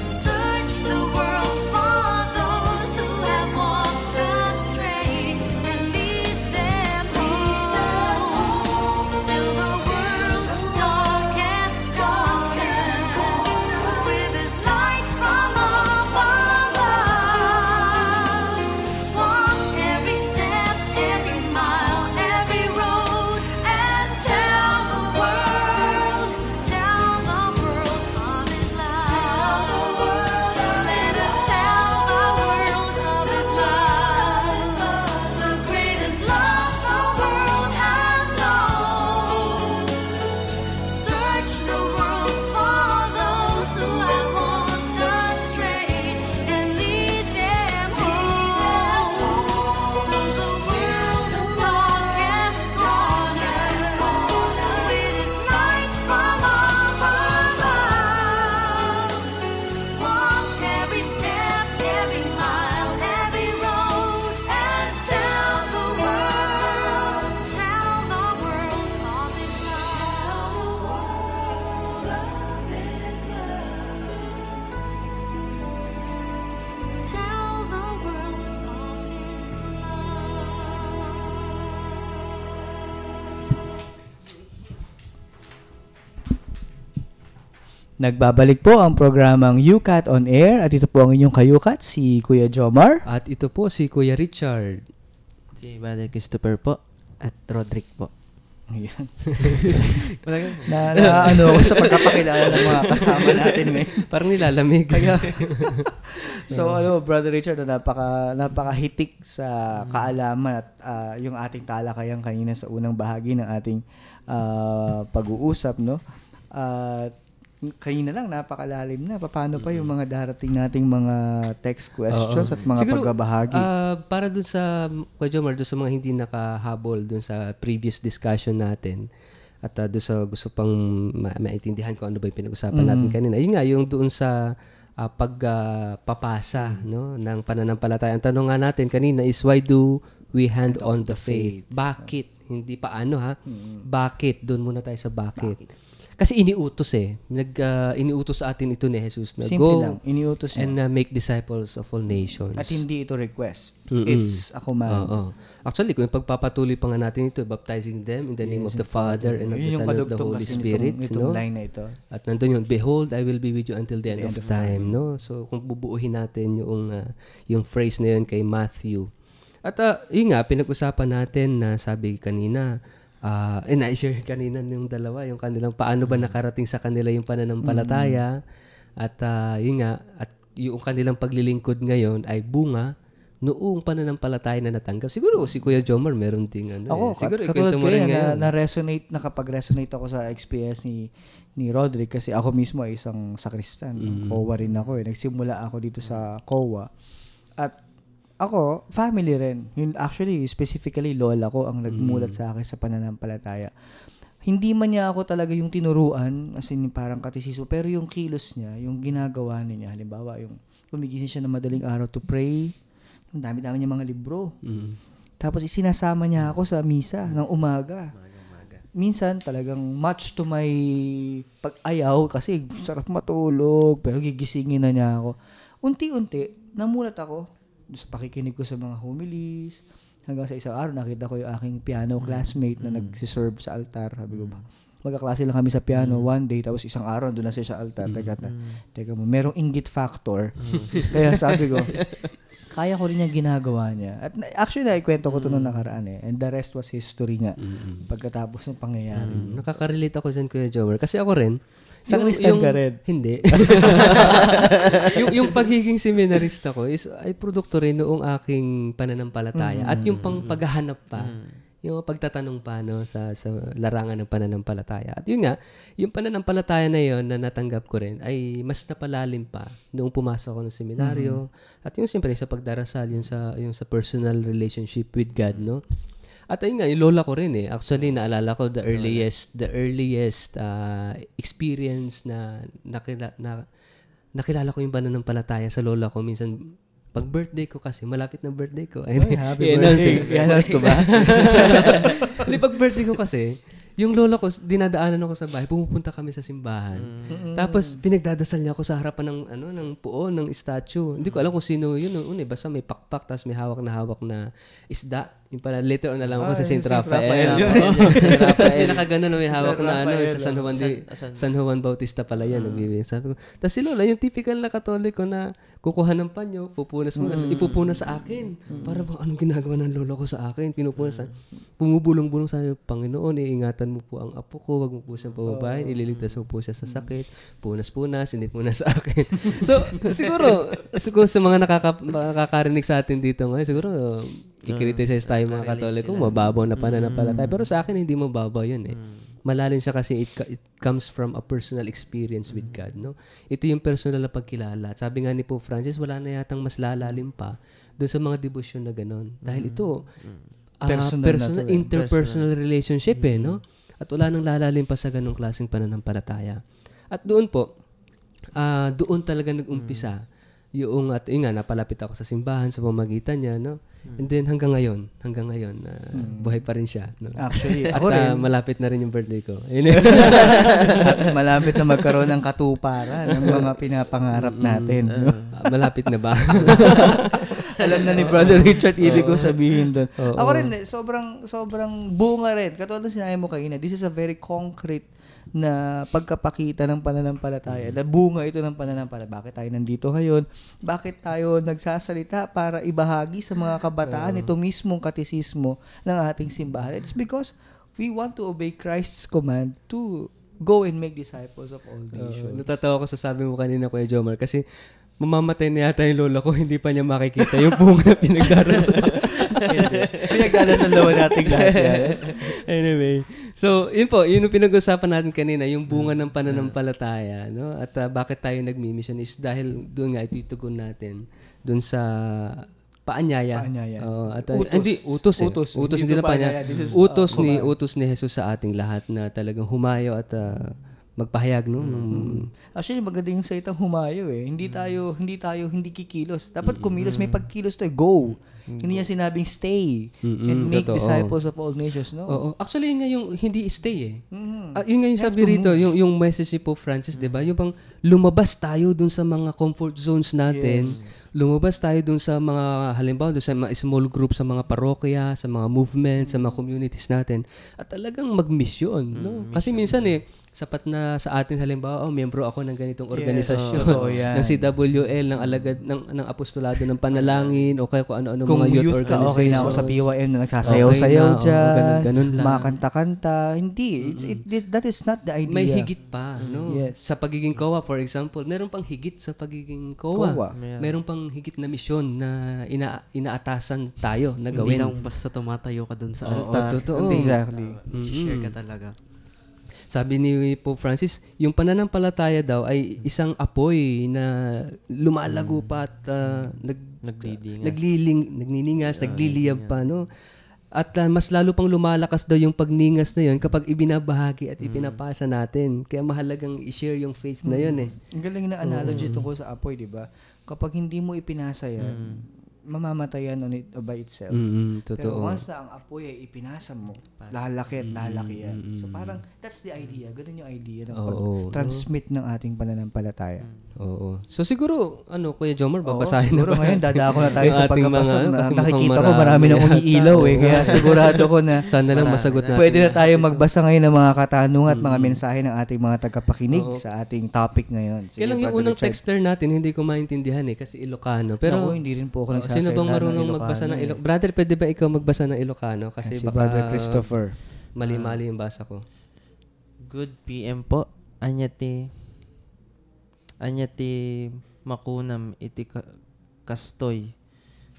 Search the world for those who have walked astray and lead them home. Fill the world's darkest corners with His light from above. Walk every step, every mile, every road, and tell the world of His love. Let us tell the world of His love, the greatest love the world has known. Search the world for those who have walked astray and lead them home. Fill the world's darkest corners with His light from above. Walk every step, every mile, every road, and tell the world of His love. Tell the world of His
Nagbabalik po ang programang UCAT on Air at ito po ang inyong kayukat, si Kuya Jomar.
At ito po si Kuya Richard.
Si Brother Christopher po.
At Roderick po.
Ayan. Ano ako sa pagkapakilala ng mga kasama natin ngayon.
Parang nilalamig.
So Brother Richard, napakahitik sa kaalaman at yung ating talakayan kanina sa unang bahagi ng ating pag-uusap, no? Kanina lang napakalalim na. Paano pa yung mga darating nating mga text questions at mga
Siguro,
pagbabahagi?
Para dun sa Kuya Jomar, dun sa mga hindi nakahabol dun sa previous discussion natin at dun sa gusto pang maintindihan ko ano ba yung pinag-usapan natin kanina. Yun nga, yung doon sa pagpapasa no, ng pananampalataya. Ang tanong nga natin kanina is, why do we hand on the faith? Bakit? Hindi paano ha? Bakit? Doon muna tayo sa bakit. Kasi iniutos iniutos sa atin ito ni Jesus na
Simple
go
lang, iniutos niya.
and make disciples of all nations.
At hindi ito request. It's a command.
Actually, kung pagpapatuloy pa nga natin ito, baptizing them in the name of the Father and of the Son and of the Holy Spirit.
Itong line na ito.
At nandun yun, behold, I will be with you until the end of time. No? So, kung bubuuhin natin yung phrase na yun kay Matthew, At yun nga, pinag-usapan natin na sabi kanina, na-share kanina yung dalawa, yung kanilang paano ba nakarating sa kanila yung pananampalataya. At yun nga, at yung kanilang paglilingkod ngayon ay bunga noong pananampalataya na natanggap. Siguro si Kuya Jomar meron ding
Ako,
siguro
katulad
ikwento mo
ko
rin
yan,
ngayon.
na-resonate, nakapag-resonate ako sa experience ni Roderick kasi ako mismo ay isang sakristan. COA rin ako eh. Nagsimula ako dito sa COA. At ako, family rin. Actually, specifically, lola ko ang nagmulat sa akin sa pananampalataya. Hindi man niya ako talaga yung tinuruan, as in parang katisismo, pero yung kilos niya, yung ginagawa niya, halimbawa, yung gumigising siya ng madaling araw to pray, ang dami-dami niya mga libro. Tapos isinasama niya ako sa misa ng umaga. Minsan talagang much to my pag-ayaw kasi sarap matulog, pero gigisingin na niya ako. Unti-unti, namulat ako sa pakikinig ko sa mga homilies. Hanggang sa isang araw, nakita ko yung aking piano classmate na nagsiserve sa altar. Sabi ko ba, magkaklase lang kami sa piano one day, tapos isang araw, doon na siya sa altar. Teka mo, merong inggit factor. Kaya sabi ko, kaya ko rin yung ginagawa niya. At actually, naikwento ko ito nung nakaraan eh. And the rest was history nga. Pagkatapos ng pangyayari.
Nakaka-relate ako dyan, Kuya Jomar. Kasi ako rin,
Sakristan ka rin.
Hindi. yung pagiging seminarista ko ay produkto rin noong aking pananampalataya. At yung pang paghahanap pa, yung pagtatanong pa sa larangan ng pananampalataya. At yun nga, yung pananampalataya na yun na natanggap ko rin ay mas napalalim pa noong pumasok ako ng seminaryo. At yung siyempre sa pagdarasal, yung sa personal relationship with God, no? At ayun nga, yung lola ko rin eh. Actually, naalala ko the earliest experience na nakilala ko yung pananampalataya sa lola ko. Minsan, pag birthday ko kasi, malapit na birthday ko.
Ay, happy birthday. I-announce ko ba?
Hindi, pag birthday ko kasi, yung lola ko, dinadaanan ako sa bahay, pumupunta kami sa simbahan. Tapos, pinagdadasal niya ako sa harapan ng puo, ng statue. Hindi ko alam kung sino yun. Basta may pakpak, tapos may hawak na isda. Yung pala, later on na lang ako sa St. Raphael. Tapos pinakagano na may hawak na sa San Juan Bautista pala yan. Sabi ko, tapos si lola, yung typical na katoliko na kukuha ng panyo, ipupunas sa akin. Para bang anong ginagawa ng lola ko sa akin? Pinupunas sa bumubulong-bulong sa Panginoon, iingatan mo po ang apo ko, wag mo po siyang pababain, ililigtas mo po siya sa sakit, punas-punas, hindi muna sa akin. So, siguro sa mga nakakarinig sa atin dito ngayon, siguro, i-criticize tayo mga Katoliko, mababaw na pananampalataya. Pero sa akin, hindi mababaw yun eh. Malalim siya kasi it comes from a personal experience with God, no? Ito yung personal na pagkilala. Sabi nga ni Pope Francis, wala na yatang mas lalalim pa doon sa mga debosyon na gano'n. Dahil ito, personal interpersonal relationship no? At wala nang lalalim pa sa ganong klaseng pananampalataya. At doon po, doon talaga nag-umpisa yung nga napalapit ako sa simbahan sa pamagitan niya, no? And then hanggang ngayon, buhay pa rin siya, no?
Actually,
at
ako rin.
malapit na rin yung birthday ko.
At malapit na magkaroon ng katuparan ng mga pinapangarap natin. No?
Malapit na ba?
Alam na ni Brother Richard, ibig ko sabihin doon. Ako rin, sobrang bunga rin. Katulad na sinabi mo kanina, this is a very concrete na pagkapakita ng pananampalataya. Na bunga ito ng pananampalataya. Bakit tayo nandito ngayon? Bakit tayo nagsasalita para ibahagi sa mga kabataan ito mismong katisismo ng ating simbahan? It's because we want to obey Christ's command to go and make disciples of all nations.
Natatawa ko sa sabi mo kanina, Kuya Jomar, kasi mamamatay na yata yung lola ko, hindi pa niya makikita yung bunga na pinagdarasal.
Pinagdadasal naman natin lahat yan.
Anyway, so yun po, yun yung pinag-usapan natin kanina, yung bunga ng pananampalataya, no? At bakit tayo nagmi-mission is dahil doon nga itutugon natin doon sa paanyaya. Utos hindi na paanyaya. Utos ni Jesus sa ating lahat na talagang humayo at magpahayag, no?
Actually, maganda yung salitang humayo eh. Hindi tayo kikilos. Dapat kumilos, may pagkilos tayo. Go. Hindi niya sinabing stay and make disciples of all nations, no?
Oo. Actually, yun nga yung hindi stay eh. Yun nga yung sabi rito, yung message ni Pope Francis, di ba? Yung bang lumabas tayo dun sa mga comfort zones natin lumabas tayo dun sa mga, halimbawa, dun sa mga small group sa mga parokya, sa mga movement, sa mga communities natin, at talagang magmisyon, no? Kasi minsan sapat na sa atin, halimbawa, miyembro ako ng ganitong organisasyon,
totoo yan.
ng CWL, ng alagad, ng apostolado ng panalangin, o kaya kung ano-ano
Kung
mga youth
youth ka,
organization.
okay na ako sa PYM na nagsasayaw-sayaw
Okay na,
dyan,
ganun lang.
mga kanta-kanta. Hindi. That is not the idea.
May higit pa, no?
Yes.
Sa pagiging COA, for example, meron pang higit sa pagiging COA.
COA.
Meron pang higit na misyon na inaatasan tayo na
Hindi
gawin.
lang basta tumatayo ka dun sa
Oo,
altar.
totoo.
Hindi,
Exactly.
share ka talaga.
Sabi ni Pope Francis, yung pananampalataya daw ay isang apoy na lumalago pa at nagniningas, nagliliyab pa, no? At mas lalo pang lumalakas daw yung pagningas na yun kapag ibinabahagi at ipinapasa natin. Kaya mahalagang i-share yung faith na yun
Ang galing na analogy tungkol sa apoy, di ba? Kapag hindi mo ipinasa yan, mamamatay yan on it by itself. Pero
Totoo.
once na ang apoy ay ipinasa mo, lalaki at lalaki yan. So parang, that's the idea. Ganun yung idea ng pag-transmit ng ating pananampalataya.
Oo. So siguro, Kuya Jomar, babasahin
siguro
na ba?
ngayon, dadako na tayo
Yung
sa
ating
pagbabasa.
mga, kasi
Nakikita
mukhang
ko marami nang umiilaw Kaya sigurado ko na
Sana lang masagot natin.
pwede na tayo magbasa ngayon ng mga katanungan at mga mensahe ng ating mga tagapakinig sa ating topic ngayon. Sige,
Kailan yung
Brother
unang
Richard.
texter natin, hindi ko maintindihan kasi Ilocano. Pero
Naku, hindi rin po ako nagsasalita
sino bang marunong
ng Ilocano
magbasa ng Ilocano? Brother, pwede ba ikaw magbasa ng Ilocano? Kasi
Si
baka
Brother Christopher.
mali-mali yung basa ko.
Good PM po. Anyati makunam iti kastoy.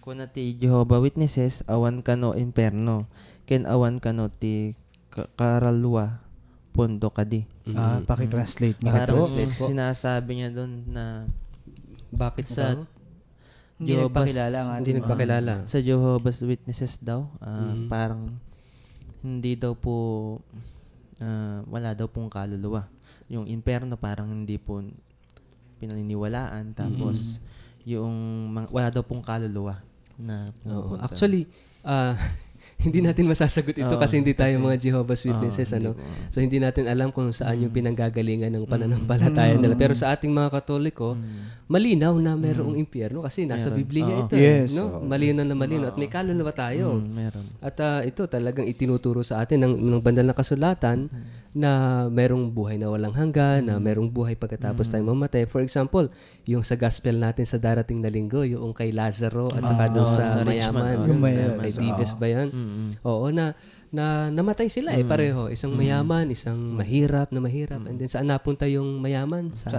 Kunati Jehovah Witnesses awan kano imperno. Ken awan kano ti karalwa pondo kadi.
Pakitranslate nga
Parang
po.
sinasabi niya doon na
Bakit
Sa-
daw?
Hindi nagpakilala ang
Hindi
ating
nagpakilala.
sa Jehovah's Witnesses daw, parang hindi daw po wala daw pong kaluluwa. Yung imperno parang hindi po pinaniniwalaan, tapos yung wala daw pong kaluluwa na
Oo.
pumupunta.
Actually, hindi natin masasagot ito
Oo,
kasi hindi tayo
kasi-
mga Jehovah's Witnesses.
hindi
ano?
po.
So, hindi natin alam kung saan yung pinanggagalingan ng pananampalataya nila. Pero sa ating mga Katoliko, malinaw na mayroong impyerno kasi nasa
Meron.
Biblia
Oo.
ito.
Yes,
No?
oo.
Malinaw na malinaw. At may kaluluwa tayo.
Meron.
At ito talagang itinuturo sa atin ng bandal na kasulatan na merong buhay na walang hanggan, na merong buhay pagkatapos tayong mamatay. For example, yung sa gospel natin sa darating na linggo, yung kay Lazaro at saka doon sa
sa rich man.
mayaman.
Yung
mayaman.
Kay Dives ba yan? Oo, na namatay sila pareho. Isang mayaman, isang mahirap. And then saan napunta yung mayaman? Sa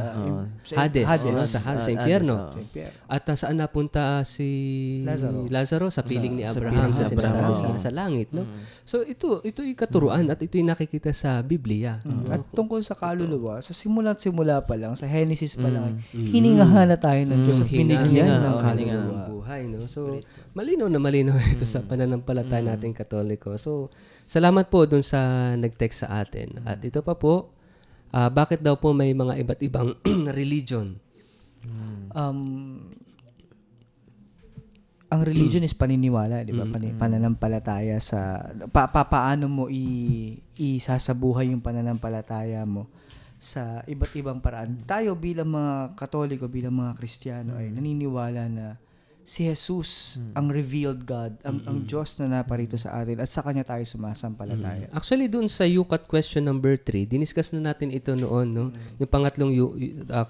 Hades.
Hades.
Sa Hades, sa impyerno.
Impyerno.
At saan napunta si Lazaro? Sa piling ni Abraham, sa sinasabi sa langit. No? So ito yung katuruan at ito yung nakikita sa Biblia.
At tungkol sa kaluluwa, sa simula pa lang, sa Genesis pa lang, hiningahan na tayo ng Diyos at binigyan ng kaluluwa.
ng buhay. No? So, malinaw na malinaw ito sa pananampalataya nating Katoliko. So, salamat po dun sa nag-text sa atin. At ito pa po, bakit daw po may mga iba't ibang religion?
Ang religion is paniniwala, di ba? Pananampalataya sa paano mo isasabuhay yung pananampalataya mo sa iba't ibang paraan. Tayo bilang mga Katoliko, bilang mga Kristiyano ay naniniwala na si Jesus ang revealed God, ang Diyos na naparito sa atin at sa Kanya tayo sumasampalataya.
Actually, dun sa UCAT question number 3, diniscuss na natin ito noon, no? Yung pangatlong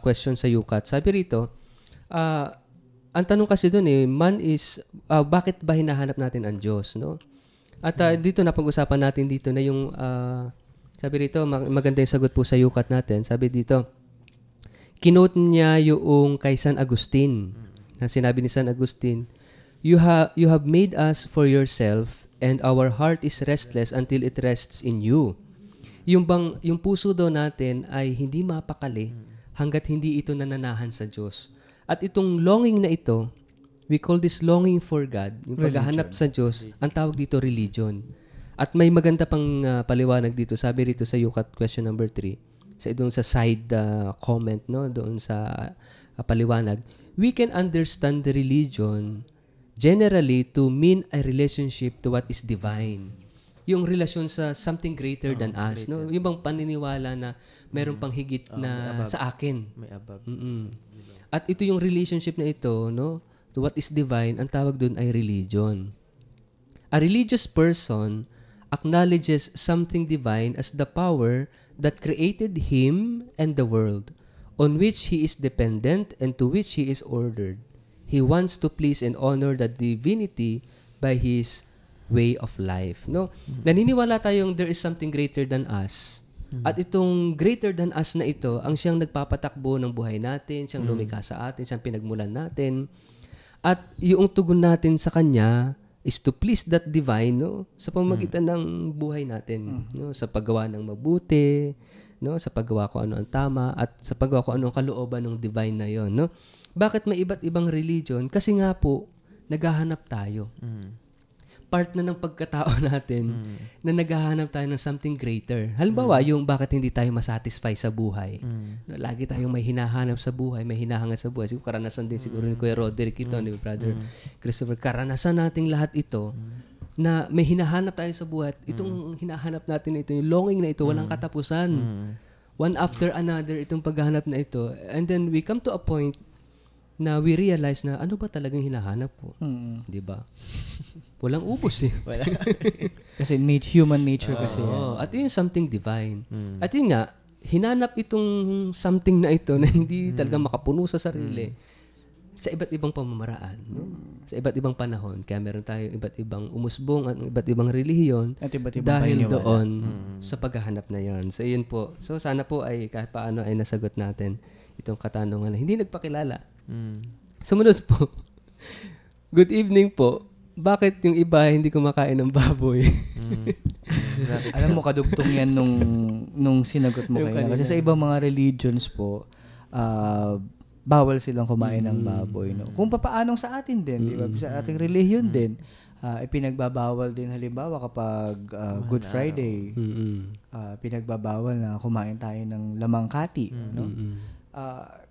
question sa UCAT. Sabi rito, ang tanong kasi dun man is, bakit ba hinahanap natin ang Diyos, no? At dito, napag-usapan natin dito na yung, sabi rito, maganda yung sagot po sa UCAT natin. Sabi dito, kinote niya yung kay San Agustin. Na sinabi ni San Agustin, you have made us for yourself and our heart is restless until it rests in you. Yung puso daw natin ay hindi mapakali hanggat hindi ito nananahan sa Diyos. At itong longing na ito, we call this longing for God, yung paghahanap sa Diyos, ang tawag dito religion. At may maganda pang paliwanag dito. Sabi rito sa UCAT question number 3, doon sa side comment, no, doon sa paliwanag, we can understand the religion generally to mean a relationship to what is divine. Yung relasyon sa something greater than us, no? Yung bang paniniwala na meron pang higit na sa akin.
May above.
At ito yung relationship na ito, no? what is divine, ang tawag dun ay religion. A religious person acknowledges something divine as the power that created him and the world, on which he is dependent and to which he is ordered. He wants to please and honor the divinity by his way of life. No? Naniniwala tayong there is something greater than us. At itong greater than us na ito, ang siyang nagpapatakbo ng buhay natin, siyang lumikha sa atin, siyang pinagmulan natin. At yung tugon natin sa Kanya is to please that divine, no? Sa pamamagitan ng buhay natin, no? Sa paggawa ng mabuti, no? Sa paggawa ko ano ang tama, at sa paggawa ko ano ang kalooban ng divine na yon, no? Bakit may iba't ibang religion? Kasi nga po, naghahanap tayo. Part na ng pagkatao natin na naghahanap tayo ng something greater. Halimbawa, yung bakit hindi tayo masatisfy sa buhay. Lagi tayong may hinahanap sa buhay, may hinahangad sa buhay. Siguro karanasan din siguro ni Kuya Roderick ito, ni Brother Christopher. Karanasan nating lahat ito na may hinahanap tayo sa buhay. Itong hinahanap natin ito, yung longing na ito, walang katapusan. One after another, itong paghahanap na ito. And then we come to a point na we realize na ano ba talagang hinahanap ko? Di ba? Walang ubos eh.
Kasi human nature kasi.
At yun yung something divine. At yun nga, hinanap itong something na ito na hindi talaga makapuno sa sarili sa iba't ibang pamamaraan. No? Sa iba't ibang panahon. Kaya meron tayong iba't ibang umusbong at iba't ibang relihiyon
At iba't ibang
dahil
paniniwala.
doon sa paghahanap na yon. So yun po. So sana po ay kahit paano ay nasagot natin itong katanungan na hindi nagpakilala. Sumunod po. Good evening po. Bakit yung iba hindi kumakain ng baboy?
Alam mo, kadugtong yan nung sinagot mo kayo. Kasi sa ibang mga religions po, bawal silang kumain ng baboy. No? Kung papaanong sa atin din, di ba? Sa ating relihiyon din, ipinagbabawal din halimbawa kapag Good Friday, pinagbabawal na kumain tayo ng lamang kati. No?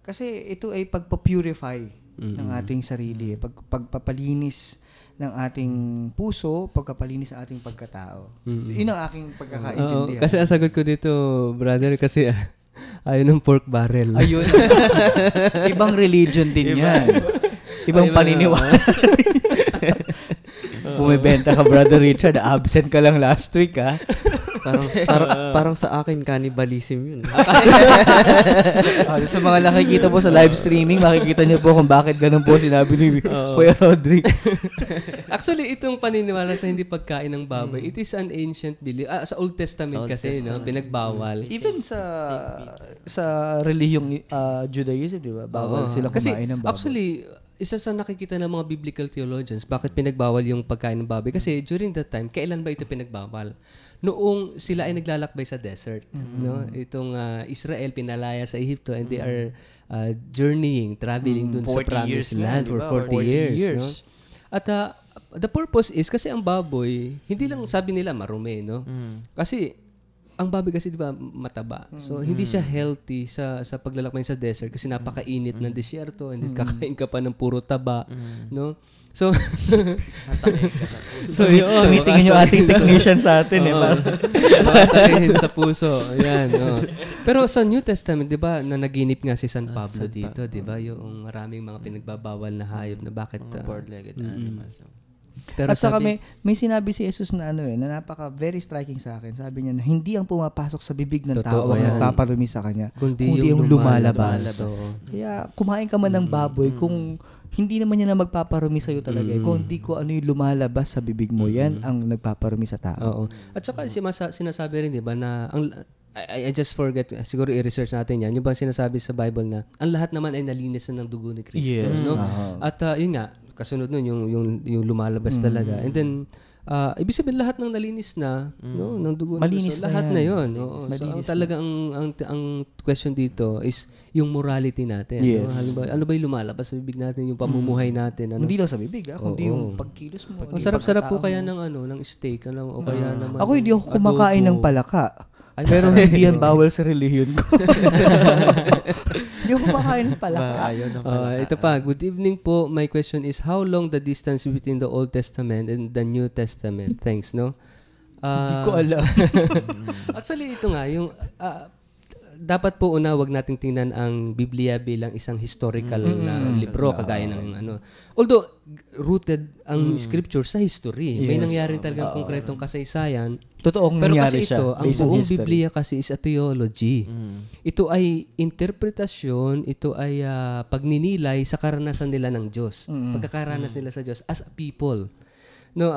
Kasi ito ay pagpa-purify ng ating sarili, pagpapalinis ng ating puso, pagpapalinis ng ating pagkatao. Yun ang aking pagkakaintindihan.
Kasi ang sagot ko dito, brother, kasi ayaw ng pork barrel.
Ayun. Ibang religion din yan. Ibang paniniwala. Bumibenta ka, Brother Richard. Absent ka lang last week, ha?
Parang sa akin, cannibalism yun.
Sa mga nakikita po sa live streaming, makikita niyo po kung bakit ganun po sinabi ni Kuya Roderick.
Actually, itong paniniwala sa hindi pagkain ng baboy, it is an ancient belief. Sa Old Testament kasi, no, pinagbawal.
Even sa relihiyong Judaism, di ba? Bawal sila kumain ng baboy.
Actually, isa sa nakikita ng mga biblical theologians, bakit pinagbawal yung pagkain ng baboy? Kasi during that time, kailan ba ito pinagbawal? Noong sila ay naglalakbay sa desert, no? Itong Israel pinalaya sa Egypto and they are traveling dun sa promised land for 40 years. No? At the purpose is kasi ang baboy, hindi lang sabi nila marumi, no? Kasi ang baboy kasi 'di ba mataba. So hindi siya healthy sa paglalakbay sa desert kasi napakainit ng desyerto and then kakain ka pa ng puro taba, no? So yun,
tumitingin yung ating technician sa atin
Matakihin sa puso. Ayan, Pero sa New Testament, 'di ba, na naginip nga si San Pablo dito, 'di ba, yung maraming mga pinagbabawal na hayop na bakit
four-legged animals.
Pero at saka may sinabi si Jesus na na napaka very striking sa akin. Sabi niya na hindi ang pumapasok sa bibig ng tao ang nagpaparumi sa kanya, kundi yung lumalabas. Kaya kumain ka man ng baboy kung hindi naman niya na magpaparumi sa'yo talaga. Kundi ko ano yung lumalabas sa bibig mo, yan ang nagpaparumi sa tao.
Oo. At saka sinasabi rin, di ba, na I just forget, siguro i-research natin yan, yung ba sinasabi sa Bible na ang lahat naman ay nalinis na ng dugo ni Kristo.
Yes.
No? At yun nga, kasunod nun, yung lumalabas talaga. And then, ibig sabihin lahat ng nalinis na, no, ng dugo ni
malinis
Kristo. Lahat na yun. Oo. So, talaga ang question dito is yung morality natin.
Yes.
No? Halimbawa, ano ba yung lumalabas sa bibig natin, yung pamumuhay natin. Ano?
Hindi lang sa bibig, kundi yung pagkilos mo.
Ang sarap-sarap po kaya ng ng steak, o kaya naman.
Ako hindi ako kumakain ng palaka. Pero hindi yan bawal sa relihiyon ko. Hindi ako kumakain ng palaka.
Ito pa, good evening po. My question is, how long the distance between the Old Testament and the New Testament? Thanks, no?
Hindi ko alam.
Actually, ito nga, yung dapat po una wag nating tingnan ang Biblia bilang isang historical na libro kagaya ng ano. Although rooted ang scripture sa history. May nangyari talagang konkretong kasaysayan.
Totoong
Pero
nangyari
kasi ito,
siya
ang
based on
buong
history.
Biblia kasi is a theology. Ito ay interpretasyon, ito ay pagninilay sa karanasan nila ng Diyos. Pagkakaranas nila sa Diyos as a people. No,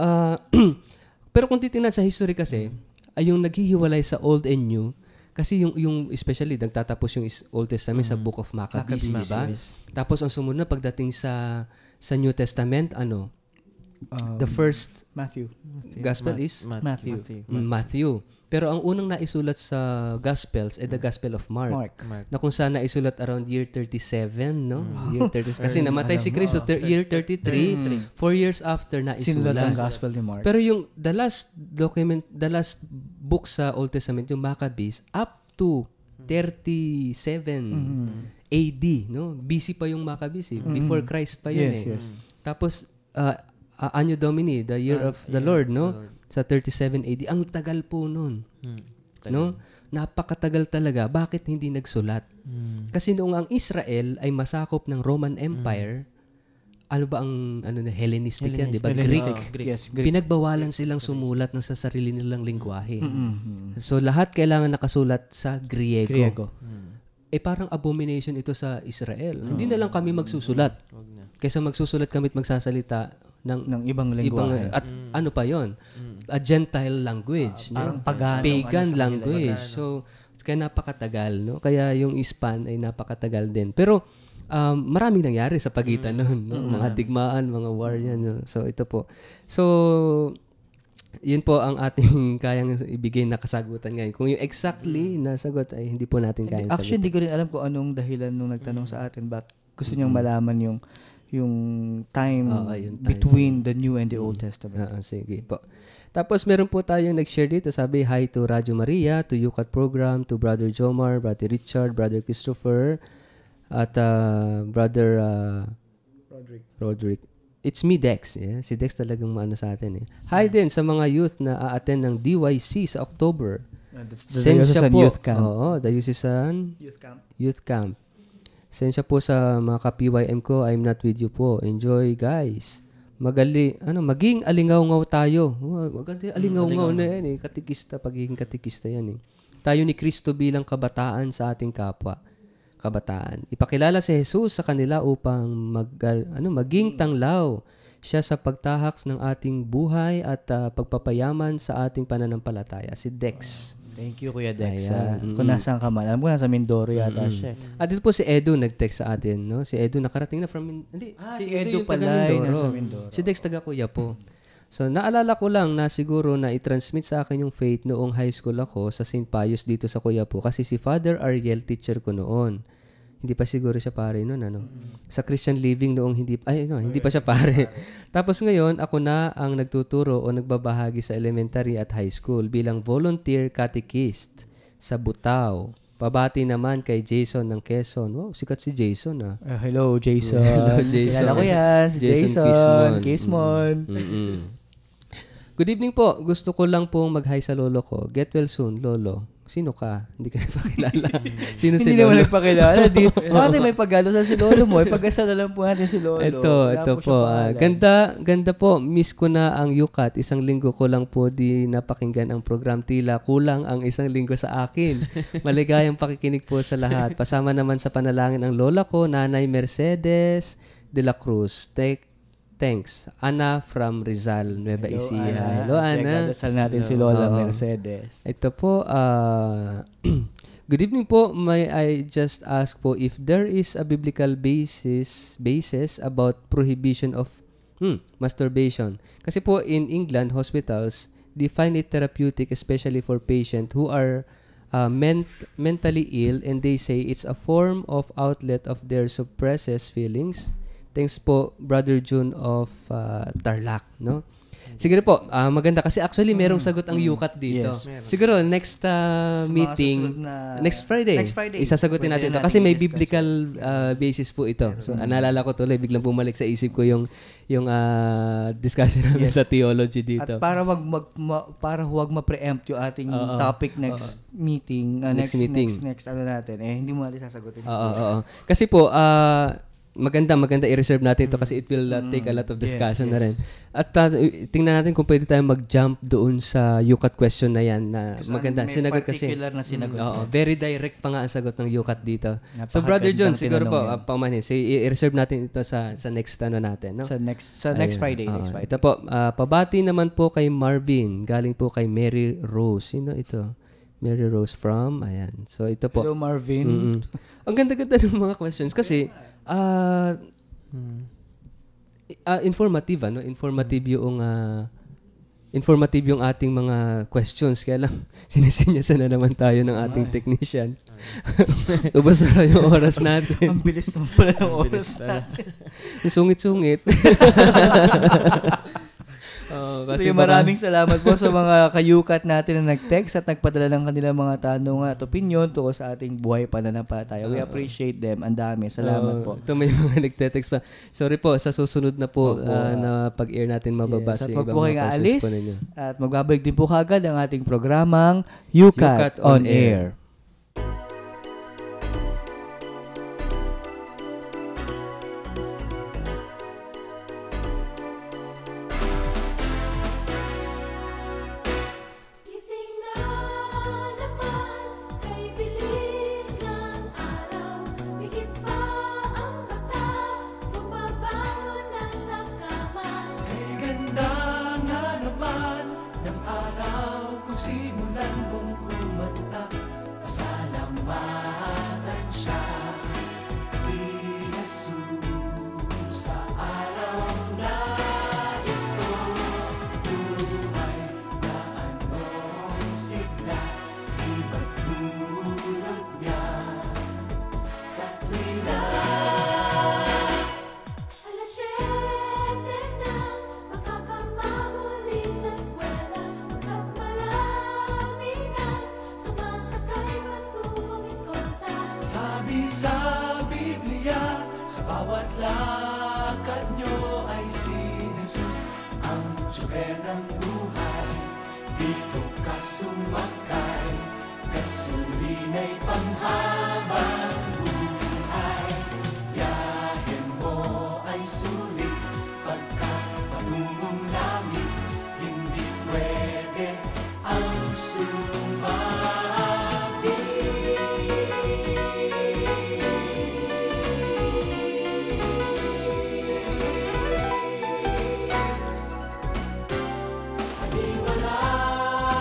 pero kung titingnan sa history kasi, ay yung naghihiwalay sa Old and New, kasi yung especially nagtatapos yung Old Testament sa Book of Maccabees, di ba? Tapos ang sumunod na pagdating sa New Testament, the first
Matthew.
gospel is
Matthew.
Matthew. Pero ang unang naisulat sa Gospels ay the Gospel of Mark. Na kung saan naisulat around year 37, no? Year 30. Kasi namatay si Kristo year 33, 4 years after
Sinulat
naisulat.
ang Gospel ni Mark.
Pero yung the last book sa Old Testament, yung Maccabees, up to 37 AD, no? BC pa yung Maccabees, before Christ pa yun
Yes.
Tapos Anno Domini, the year of the Lord, no? Sa 37 AD. Ang tagal po nun. No? Napakatagal talaga. Bakit hindi nagsulat? Kasi noong ang Israel ay masakop ng Roman Empire, ano ba ang Hellenistic yan, di ba? Greek.
Yes, Greek.
Pinagbawalan silang sumulat ng sa sarili nilang lingwahe. So lahat kailangan nakasulat sa Griego. Parang abomination ito sa Israel. Hindi na lang kami magsusulat. Kaysa magsusulat kami at magsasalita
ng ibang lingwahe.
At ano pa yon? A Gentile language.
Parang pagano.
Pagan language. So, kaya napakatagal. No? Kaya yung span ay napakatagal din. Pero, maraming nangyari sa pagitan nun. No? Mga digmaan, mga war yan. No? So, ito po. So, yun po ang ating kayang ibigay na kasagutan ngayon. Kung yung exactly na sagot ay hindi po natin kayang sagot.
Actually, hindi ko rin alam kung anong dahilan nung nagtanong sa atin. Bakit gusto niyang malaman yung time
yung time
between the New and the Old Testament.
Sige po. Tapos meron po tayong nag-share dito. Sabi, hi to Radyo Maria, to UCAT program, to Brother Jomar, Brother Richard, Brother Christopher, at Brother Roderick. It's me, Dex. Yeah? Si Dex talagang maano sa atin. Hi din sa mga youth na a-attend ng DYC sa October.
The Diocesan Youth Camp.
Oo, Diocesan Youth Camp. Sensya po sa mga ka-PYM ko, I'm not with you po. Enjoy, guys. Maging alingaw-ngaw tayo. Maganda alingaw-ngaw na yan eh. Katikista, pagiging katikista yan eh. Tayo ni Kristo bilang kabataan sa ating kapwa. Kabataan. Ipakilala si Jesus sa kanila upang maging tanglaw siya sa pagtahaks ng ating buhay at pagpapayaman sa ating pananampalataya. Si Dex.
Thank you, Kuya Dex.
Ayan.
Kung nasaan ka man. Alam ko, nasa Mindoro yata siya.
At dito po si Edu nag-text sa atin, no? Si Edu nakarating na from
si Edu
yung
pala
taga
ay
Mindoro.
nasa Mindoro.
Si Dex taga Kuya po. So, naalala ko lang na siguro na i-transmit sa akin yung faith noong high school ako sa St. Pius dito sa Kuya po. Kasi si Father Ariel, teacher ko noon. Hindi pa siguro siya pare noon, Sa Christian Living noong hindi pa siya pare. Tapos ngayon, ako na ang nagtuturo o nagbabahagi sa elementary at high school bilang volunteer catechist sa Butao. Pabati naman kay Jason ng Quezon. Wow, sikat si Jason,
Hello, Jason.
Hello, Jason.
Kilala ko yan. Si Jason. Quizmon.
Good evening po. Gusto ko lang pong mag-hi sa lolo ko. Get well soon, lolo. Sino ka? Hindi ka nagpakilala. Sino si
Hindi naman
lolo?
nagpakilala. Bakit may pagalo sa si lolo mo? Ipag-asala lang po natin si lolo.
Ito po. Ganda po. Miss ko na ang UCAT. Isang linggo ko lang po di napakinggan ang program. Tila kulang ang isang linggo sa akin. Maligayang pakikinig po sa lahat. Pasama naman sa panalangin ang lola ko, Nanay Mercedes de la Cruz. Thanks. Ana from Rizal, Nueva Ecija. Hello, Ana.
Dasal natin si Lola Mercedes.
Ito po, good evening po. May I just ask po if there is a biblical basis about prohibition of masturbation. Kasi po in England, hospitals, they find it therapeutic especially for patients who are mentally ill, and they say it's a form of outlet of their suppressed feelings. Thanks po, Brother June of Tarlac, no? Siguro po, maganda kasi actually merong sagot ang UCAT dito.
Yes.
Siguro next
mga
meeting,
susunod na-
next Friday,
Next Friday,
isasagutin
pwede
natin ito.
natin
Kasi may
i-discuss.
biblical basis po ito. So, naalala ko tuloy, biglang bumalik sa isip ko yung discussion namin sa theology dito.
At para huwag ma-preempt yung ating topic next meeting,
Next meeting.
next ano natin, hindi mo natin sasagutin.
Oo. Kasi po, maganda i-reserve natin ito kasi it will take a lot of discussion na rin. At tingnan natin kung pwede tayo mag-jump doon sa UCAT question na yan na
Kasi
maganda.
may
Sinagot kasi.
particular na sinagot.
Oo, very direct pa nga ang sagot ng UCAT dito. So
Napakagandang
Brother John, siguro po,
tinanong yan.
paumanhin, i-reserve natin ito sa next natin. No?
Sa next Friday.
Oo.
Next Friday.
Ito po, pabati naman po kay Marvin. Galing po kay Mary Rose. Sino ito? Mary Rose from, ayan. So ito po.
Hello, Marvin.
Mm-mm. Ang ganda-ganda ng mga questions kasi informative yung ating mga questions, kaya lang sinisinyasan na naman tayo ng ating technician. Ubos na lang yung oras natin.
Ang bilis naman pala ng oras natin.
Sungit-sungit.
Kasi maraming salamat po sa mga kayukat natin na nag-text at nagpadala ng kanilang mga tanong at opinion tungkol sa ating buhay pananampalataya. We appreciate them. Ang dami. Salamat po.
Ito may mga nagte-text pa. Sorry po, sa susunod na po na pag-air natin mababasa
Yes, at
yung
wag
ibang
po kayong
mga questions
aalis
po ninyo.
at magbabalik din po kagad ang ating programang UCAT on Air.
Gising na naman, kay bilis ng araw. Pikit pa ang mata, bumabangon na sa kama.
Kay ganda nga naman ng araw kung simulan mong kumanta. Pasalamatan siya, si Jesus sa araw na ito. Buhay na anong sigla, iba't dulot niya sa tuwina.
Alas 7 na, makakamauli sa eskwela. Magkaparami na, sumasakay patungong eskolta.
Sabi sa Biblia, sa bawat lakad nyo ay si Jesus ang tsuber ng buhay. Dito ka sumakay, kasulina'y panghabang buhay. Biyahin mo ay sulit, pagkat patungong langit, hindi pwede ang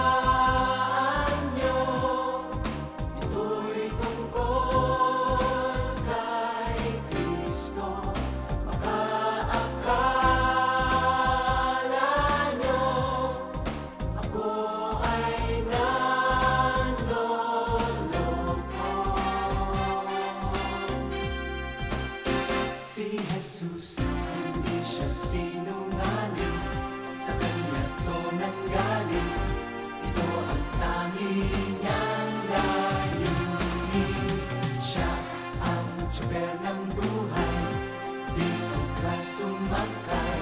Paniwalaan nyo, ito'y tungkol kay Kristo. Makaakala nyo, ako ay nanloloko. Si Jesus, hindi siya sinungaling, sa kanya to nanggaling. Ito ang tanging niyang layunin. Siya ang tsuber ng buhay. Dito ka sumakay,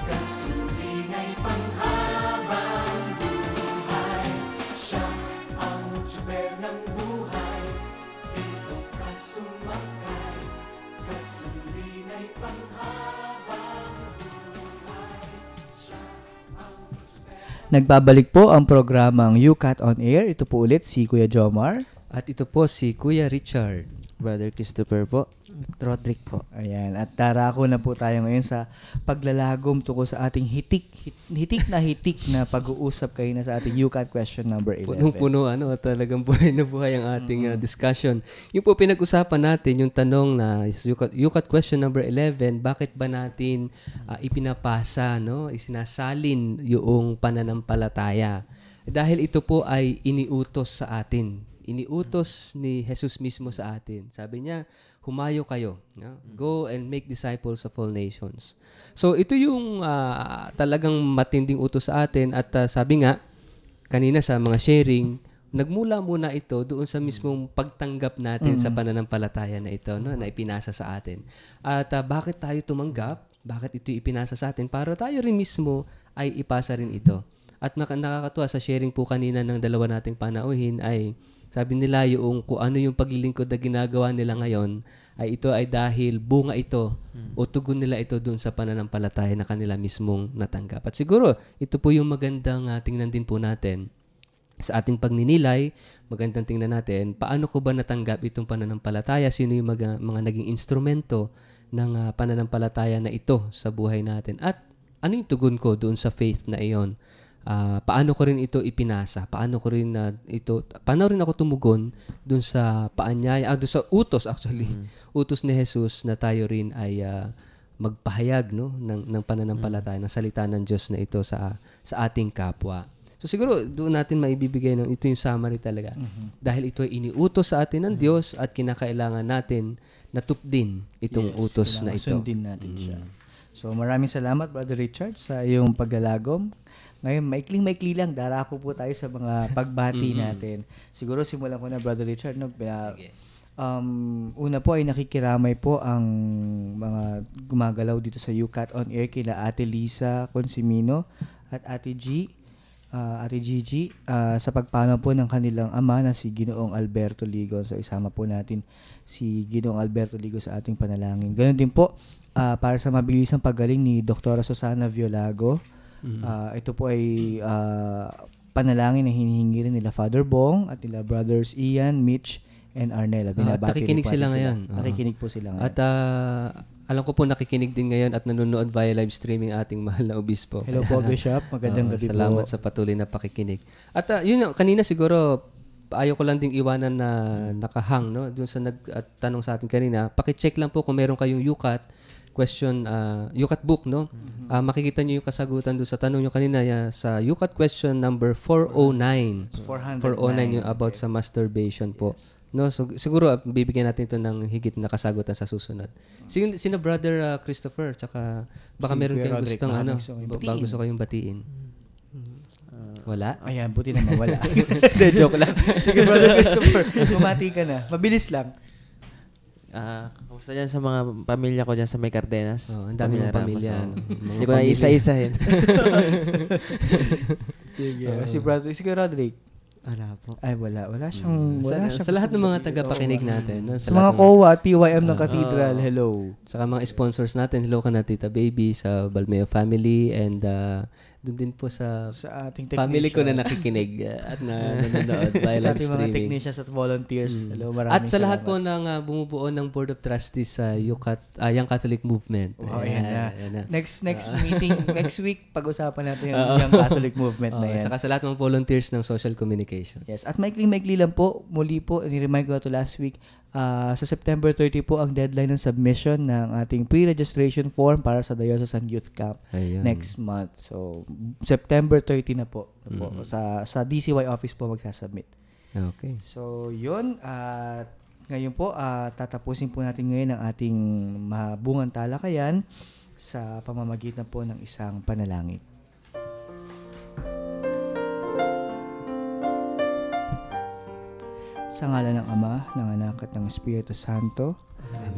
kasulina'y panghabang buhay. Siya ang tsuber ng buhay. Dito ka sumakay, kasulina'y panghabang buhay. Siya ang
Nagbabalik po ang programang UCAT on Air. Ito po ulit si Kuya Jomar.
At ito po si Kuya Richard.
Brother Christopher po.
Roderick po.
Ayan. At darako na po tayo ngayon sa paglalagom tungkol sa ating hitik na pag-uusap kayo na sa ating UCAT question number 11.
Punong-puno, talagang buhay na buhay ang ating discussion. Yung po pinag-usapan natin, yung tanong na UCAT question number 11, bakit ba natin ipinapasa, isinasalin yung pananampalataya? Dahil ito po ay iniutos sa atin. iniutos ni Jesus mismo sa atin. Sabi niya, humayo kayo. Go and make disciples of all nations. So, ito yung talagang matinding utos sa atin. At sabi nga, kanina sa mga sharing, nagmula muna ito doon sa mismong pagtanggap natin sa pananampalataya na ito, no, na ipinasa sa atin. At bakit tayo tumanggap? Bakit ito ipinasa sa atin? Para tayo rin mismo ay ipasa rin ito. At nakakatuwa sa sharing po kanina ng dalawa nating panauhin ay sabi nila yung kung ano yung paglilingkod na ginagawa nila ngayon ay ito ay dahil bunga ito o tugon nila ito dun sa pananampalataya na kanila mismong natanggap. At siguro ito po yung magandang tingnan din po natin sa ating pagninilay. Magandang tingnan natin paano ko ba natanggap itong pananampalataya, sino yung mga naging instrumento ng pananampalataya na ito sa buhay natin at ano yung tugon ko doon sa faith na iyon. Paano ko rin ito ipinasa? Paano rin ako tumugon dun sa paanyaya, dun sa utos actually. Utos ni Jesus na tayo rin ay magpahayag, no, ng pananampalataya, ng salita ng Diyos na ito sa ating kapwa. So siguro doon natin maibibigay ito yung summary talaga. Dahil ito ay iniutos sa atin ng Diyos at kinakailangan natin natupdin itong utos na ito.
Sundin natin siya. So maraming salamat, Brother Richard, sa iyong paglalagom. Ngayon, maikling-maikli lang, darako po tayo sa mga pagbati natin. Siguro simulan ko na, Brother Richard. No? Una po ay nakikiramay po ang mga gumagalaw dito sa UCAT on Air kina Ate Lisa Consimino at Ate Gigi sa pagpanaw po ng kanilang ama na si Ginoong Alberto Ligon. So isama po natin si Ginoong Alberto Ligon sa ating panalangin. Ganon din po para sa mabilisang paggaling ni Dr. Susana Violago. Ito po ay panalangin na hinihingi rin nila Father Bong at nila Brothers Ian, Mitch, and Arnella.
Nakikinig sila ngayon.
Nakikinig po sila ngayon.
At alam ko po nakikinig din ngayon at nanonood via live streaming ating mahal na obispo.
Hello po, Bishop. Magandang gabi po.
Salamat sa patuloy na pakikinig. At yun, kanina siguro, ayaw ko lang ding iwanan na nakahang, no? Doon sa nagtanong sa atin kanina, pakicheck lang po kung meron kayong UCAT question, UCAT book, no? Makikita niyo yung kasagutan doon sa tanong niyo kanina sa UCAT question number 409. 409 yung about sa masturbation po. No, so siguro bibigyan natin ito ng higit na kasagutan sa susunod. Sino Brother Christopher, tsaka baka meron kayong gustong gusto kayong batiin. Wala?
Ayan, buti naman wala. Joke lang. Sige, Brother Christopher, bumati ka na. Mabilis lang.
Kamusta dyan sa mga pamilya ko dyan sa May Cardenas?
Ang dami ng pamilya.
Hindi ko na isa-isahin.
Sige. Sige, Roderick.
Wala po.
Ay, wala siyang...
Sa lahat ng mga tagapakinig natin. No?
Sa mga COA at PYM ng Cathedral, hello.
Sa mga sponsors natin, hello ka na Tita Baby, sa Balmeo family, and doon din po sa
ating
family ko na nakikinig at nanonood via live streaming.
Sa ating mga technicians at volunteers. Hello, maraming
at sa lahat po ng bumubuo ng Board of Trustees sa Young Catholic Movement.
Ayan na. Next meeting, next week, pag-usapan natin yung Young Catholic Movement na yan.
Saka sa lahat ng volunteers ng social communication.
Yes. At maikling-maikli lang po, muli po, ni-remind ko ito last week, sa September 30 po ang deadline ng submission ng ating pre-registration form para sa Diocesan Youth Camp next month. So, September 30 na po. Sa DCY office po magsasubmit.
Okay.
So, yun. Ngayon po, tatapusin po natin ngayon ang ating mabungang talakayan sa pamamagitan po ng isang panalangin. Sa ngalan ng Ama, ng Anak at ng Espiritu Santo.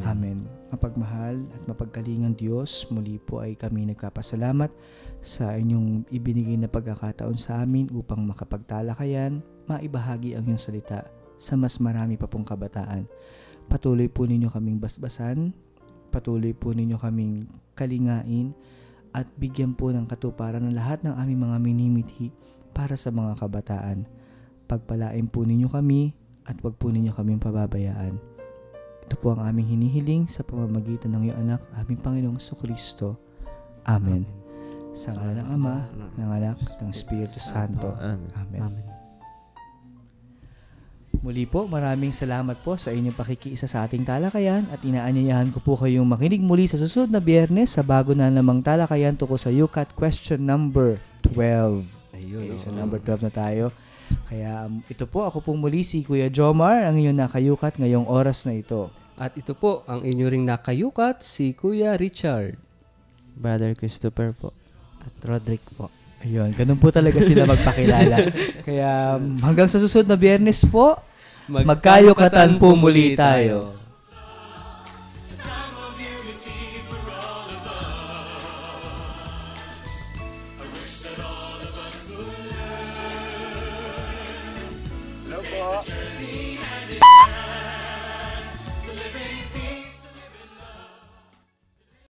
Amen. Mapagmahal at mapagkalingang Diyos, muli po ay kami nagkapasalamat sa inyong ibinigay na pagkakataon sa amin upang makapagtalakayan, maibahagi ang iyong salita sa mas marami pa pong kabataan. Patuloy po ninyo kaming basbasan, patuloy po ninyo kaming kalingain, at bigyan po ng katuparan ng lahat ng aming mga minimithi para sa mga kabataan. Pagpalain po ninyo kami, at wag po ninyo kaming pababayaan. Ito po ang aming hinihiling sa pamamagitan ng iyong anak, aming Panginoong Jesucristo. Amen. Sa ngalan ng Ama, ng Anak, at ng Espiritu Santo. Amen. Muli po, maraming salamat po sa inyong pakikiisa sa ating talakayan at inaanyayahan ko po kayong makinig muli sa susunod na Biyernes sa bago na namang talakayan tungkol sa UCAT question number 12.
Ayun.
Okay, so number 12 na tayo. Kaya ito po, ako pong muli si Kuya Jomar, ang inyong nakayukat ngayong oras na ito.
At ito po, ang inyo ring nakayukat, si Kuya Richard.
Brother Christopher po.
At Roderick po.
Ayun, ganun po talaga sila magpakilala. Kaya hanggang sa susunod na Biyernes po, magkayukatan po muli tayo.